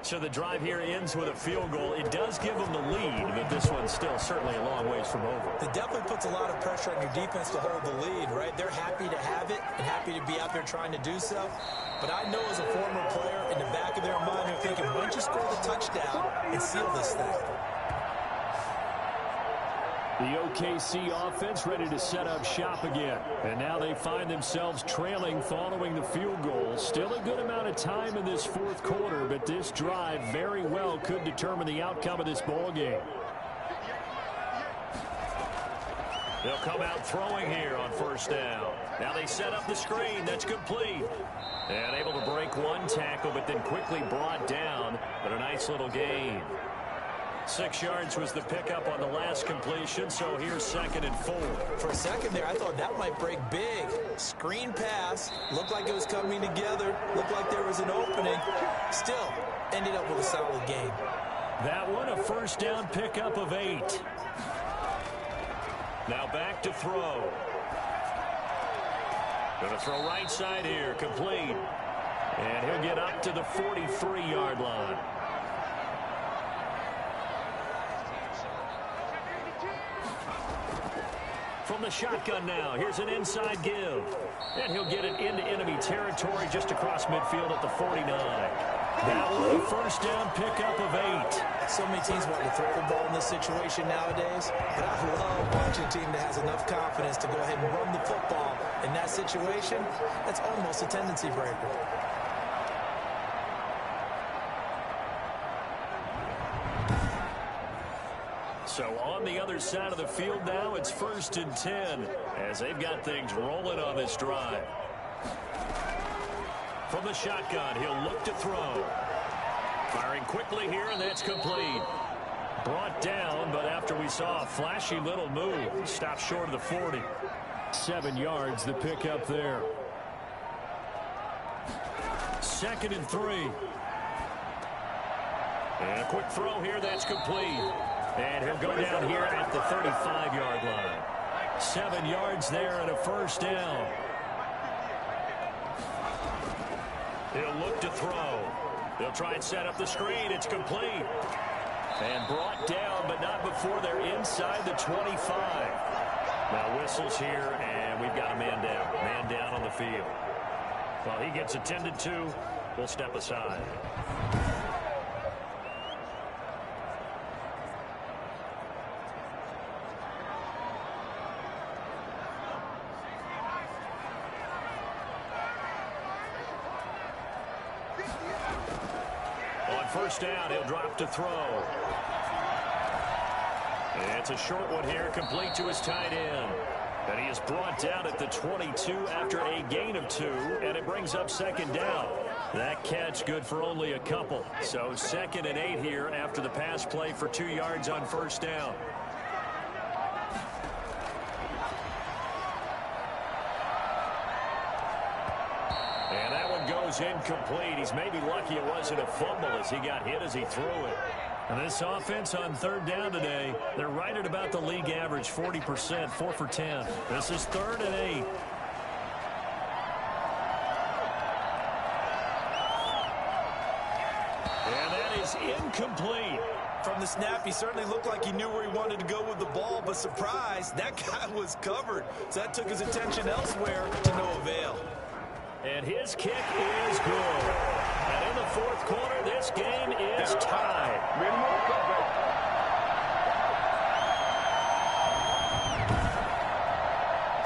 So the drive here ends with a field goal. It does give them the lead, but this one's still certainly a long ways from over. It definitely puts a lot of pressure on your defense to hold the lead, right? They're happy to have it and happy to be out there trying to do so. But I know as a former player, in the back of their mind, they're thinking, why don't you score the touchdown and seal this thing? The OKC offense ready to set up shop again. And now they find themselves trailing following the field goal. Still a good amount of time in this 4th quarter, but this drive very well could determine the outcome of this ball game. They'll come out throwing here on 1st down. Now they set up the screen. That's complete. And able to break one tackle, but then quickly brought down. But a nice little gain. 6 yards was the pickup on the last completion, so here's 2nd and 4. For a second there, I thought that might break big. Screen pass, looked like it was coming together, looked like there was an opening. Still, ended up with a solid gain. That one, a 1st down pickup of 8. Now back to throw. Going to throw right side here, complete. And he'll get up to the 43-yard line. From the shotgun now, here's an inside give. And he'll get it into enemy territory just across midfield at the 49. That was a 1st down pickup of 8. So many teams want to throw the ball in this situation nowadays, but I love watching a team that has enough confidence to go ahead and run the football in that situation. That's almost a tendency breaker. So on the other side of the field now, it's 1st and 10 as they've got things rolling on this drive. From the shotgun, he'll look to throw. Firing quickly here, and that's complete. Brought down, but after we saw a flashy little move, stopped short of the 40. 7 yards, the pickup there. 2nd and 3. And a quick throw here, that's complete. And he'll go down here at the 35-yard line. 7 yards there and a 1st down. He'll look to throw. They'll try and set up the screen. It's complete. And brought down, but not before they're inside the 25. Now whistles here, and we've got a man down. Man down on the field. Well, he gets attended to. We'll step aside. On first down, he'll drop to throw. It's a short one here, complete to his tight end. And he is brought down at the 22 after a gain of 2, and it brings up second down. That catch good for only a couple. So 2nd and 8 here after the pass play for 2 yards on first down. And that one goes incomplete. He's maybe lucky it wasn't a fumble as he got hit as he threw it. And this offense on third down today, they're right at about the league average, 40%, 4 for 10. This is 3rd and 8. And that is incomplete. From the snap, he certainly looked like he knew where he wanted to go with the ball, but surprise, that guy was covered. So that took his attention elsewhere to no avail. And his kick is good. And in the 4th quarter, this game is tied.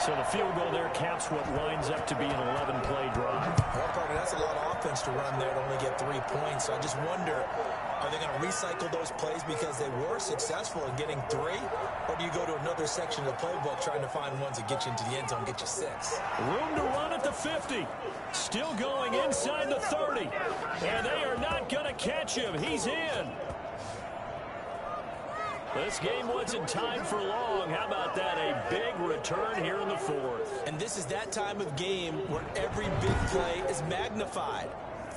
So the field goal there caps what winds up to be an 11-play drive. Well, partner, that's a lot of offense to run there to only get 3 points. So I just wonder, are they going to recycle those plays because they were successful in getting 3? Or do you go to another section of the playbook trying to find ones that get you into the end zone, get you 6? Room to run at the 50. Still going inside the 30. And they are not going to catch him. He's in. This game wasn't tied for long. How about that? A big return here in the 4th. And this is that time of game where every big play is magnified.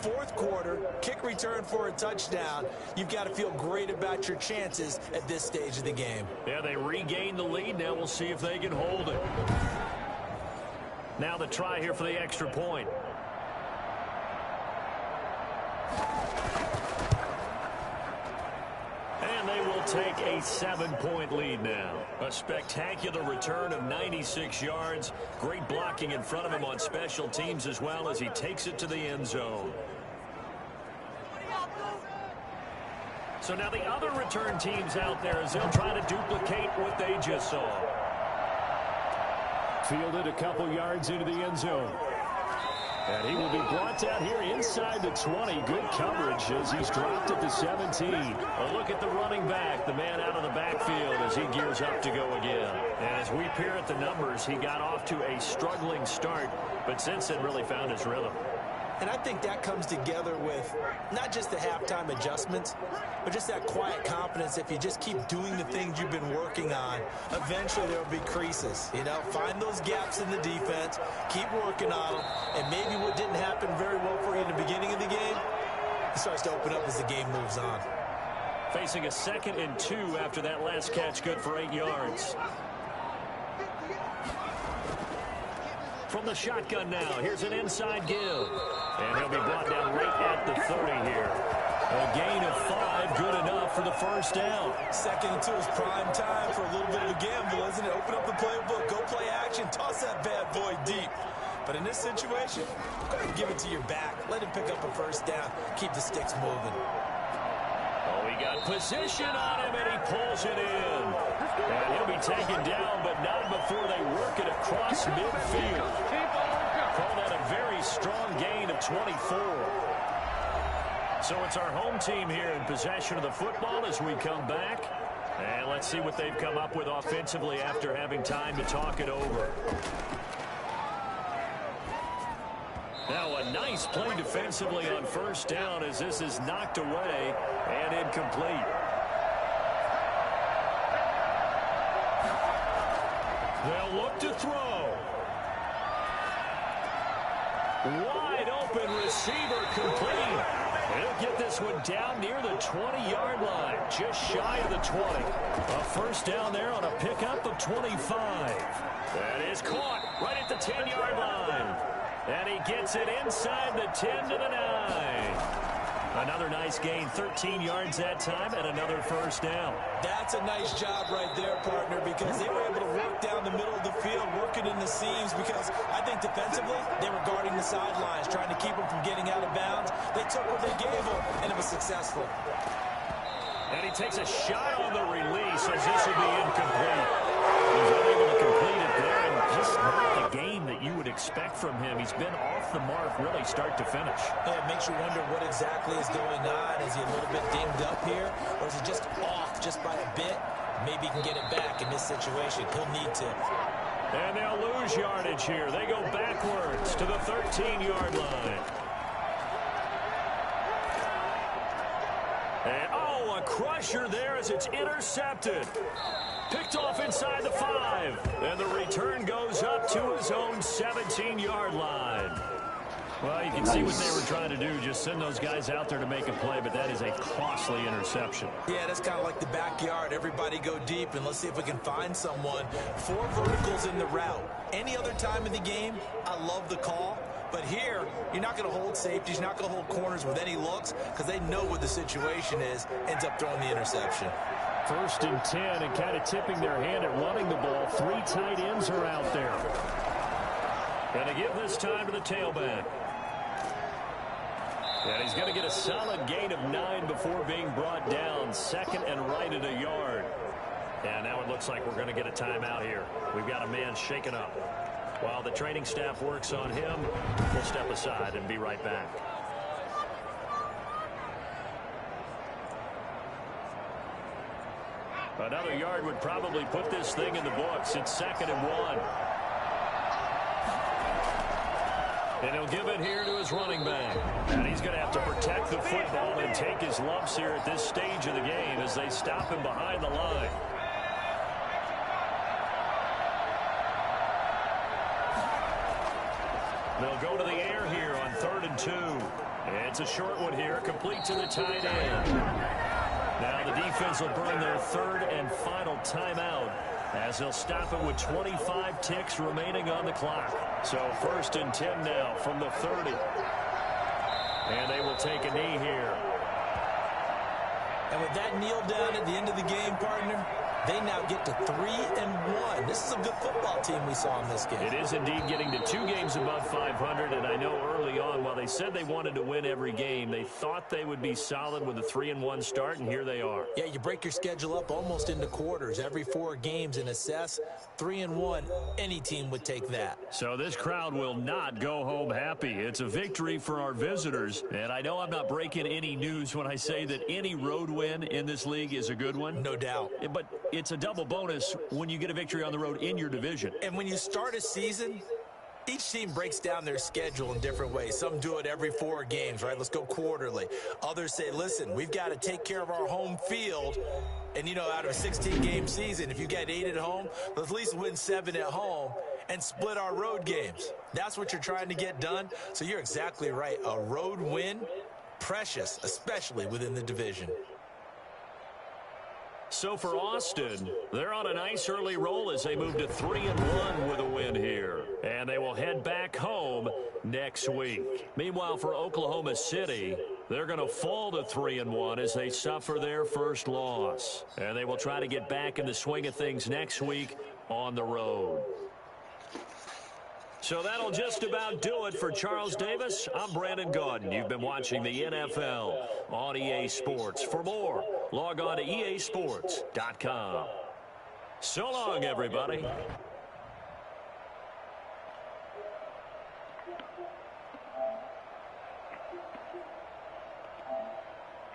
4th quarter, kick return for a touchdown. You've got to feel great about your chances at this stage of the game. Yeah, they regain the lead. Now we'll see if they can hold it. Now the try here for the extra point. And they will take a 7-point lead now. A spectacular return of 96 yards. Great blocking in front of him on special teams as well as he takes it to the end zone. So now the other return teams out there as they'll try to duplicate what they just saw. Fielded a couple yards into the end zone. And he will be brought down here inside the 20. Good coverage as he's dropped at the 17. A look at the running back, the man out of the backfield as he gears up to go again. And as we peer at the numbers, he got off to a struggling start, but since then really found his rhythm. And I think that comes together with not just the halftime adjustments, but just that quiet confidence. If you just keep doing the things you've been working on, eventually there will be creases. You know, find those gaps in the defense, keep working on them, and maybe what didn't happen very well for you in the beginning of the game, it starts to open up as the game moves on. Facing a 2nd and 2 after that last catch, good for 8 yards. From the shotgun now, here's an inside give. And he'll be brought down right at the 30 here. A gain of 5, good enough for the first down. 2nd and 2 is prime time for a little bit of a gamble, isn't it? Open up the playbook, go play action, toss that bad boy deep. But in this situation, go ahead and give it to your back. Let him pick up a first down, keep the sticks moving. Oh, he got position on him, and he pulls it in. And he'll be taken down, but not before they work it across midfield. Call that a very strong gain of 24. So it's our home team here in possession of the football as we come back. And let's see what they've come up with offensively after having time to talk it over. Now a nice play defensively on first down as this is knocked away and incomplete. They'll look to throw. Wide open receiver complete. He'll get this one down near the 20-yard line, just shy of the 20. A first down there on a pickup of 25. That is caught right at the 10-yard line. And he gets it inside the 10 to the 9. Another nice gain, 13 yards that time, and another first down. That's a nice job right there, partner, because they were able to work down the middle of the field, working in the seams, because I think defensively, they were guarding the sidelines, trying to keep them from getting out of bounds. They took what they gave them, and it was successful. And he takes a shot on the release as this will be incomplete. He's unable to complete it there, and just not the game that you would expect from him. He's been off the mark really start to finish. Yeah, it makes you wonder what exactly is going on. Is he a little bit dinged up here, or is he just off just by a bit? Maybe he can get it back in this situation. He'll need to. And they'll lose yardage here. They go backwards to the 13-yard line. And, oh, a crusher there as it's intercepted. Picked off inside the 5. And the return goes up to his own 17-yard line. Well, you can see what they were trying to do, just send those guys out there to make a play, but that is a costly interception. Yeah, that's kind of like the backyard. Everybody go deep, and let's see if we can find someone. 4 verticals in the route. Any other time of the game, I love the call. But here, you're not going to hold safeties, you're not going to hold corners with any looks because they know what the situation is, ends up throwing the interception. 1st and 10, and kind of tipping their hand at running the ball. 3 tight ends are out there. And they give this time to the tailback. And he's going to get a solid gain of 9 before being brought down. 2nd and right at a yard. And now it looks like we're going to get a timeout here. We've got a man shaken up. While the training staff works on him, we'll step aside and be right back. Another yard would probably put this thing in the books. It's 2nd and 1. And he'll give it here to his running back. And he's going to have to protect the football and take his lumps here at this stage of the game as they stop him behind the line. They'll go to the air here on 3rd and 2. It's a short one here, complete to the tight end. Now the defense will burn their 3rd and final timeout as they'll stop it with 25 ticks remaining on the clock. So 1st and 10 now from the 30. And they will take a knee here. And with that kneel down at the end of the game, partner, they now get to 3-1. This is a good football team we saw in this game. It is indeed getting to 2 games above 500, and I know early on, while they said they wanted to win every game, they thought they would be solid with a 3-1 start, and here they are. Yeah, you break your schedule up almost into quarters, every 4 games, and assess 3-1. Any team would take that. So this crowd will not go home happy. It's a victory for our visitors, and I know I'm not breaking any news when I say that any road win in this league is a good one. No doubt. But it's a double bonus when you get a victory on the road in your division. And when you start a season, each team breaks down their schedule in different ways. Some do it every 4 games, right? Let's go quarterly. Others say, listen, we've got to take care of our home field. And, you know, out of a 16-game season, if you get 8 at home, let's at least win 7 at home and split our road games. That's what you're trying to get done. So you're exactly right. A road win, precious, especially within the division. So for Austin, they're on a nice early roll as they move to 3-1 with a win here. And they will head back home next week. Meanwhile, for Oklahoma City, they're going to fall to 3-1 as they suffer their first loss. And they will try to get back in the swing of things next week on the road. So that'll just about do it for Charles Davis. I'm Brandon Gaudin. You've been watching the NFL on EA Sports. For more, log on to easports.com. So long, everybody.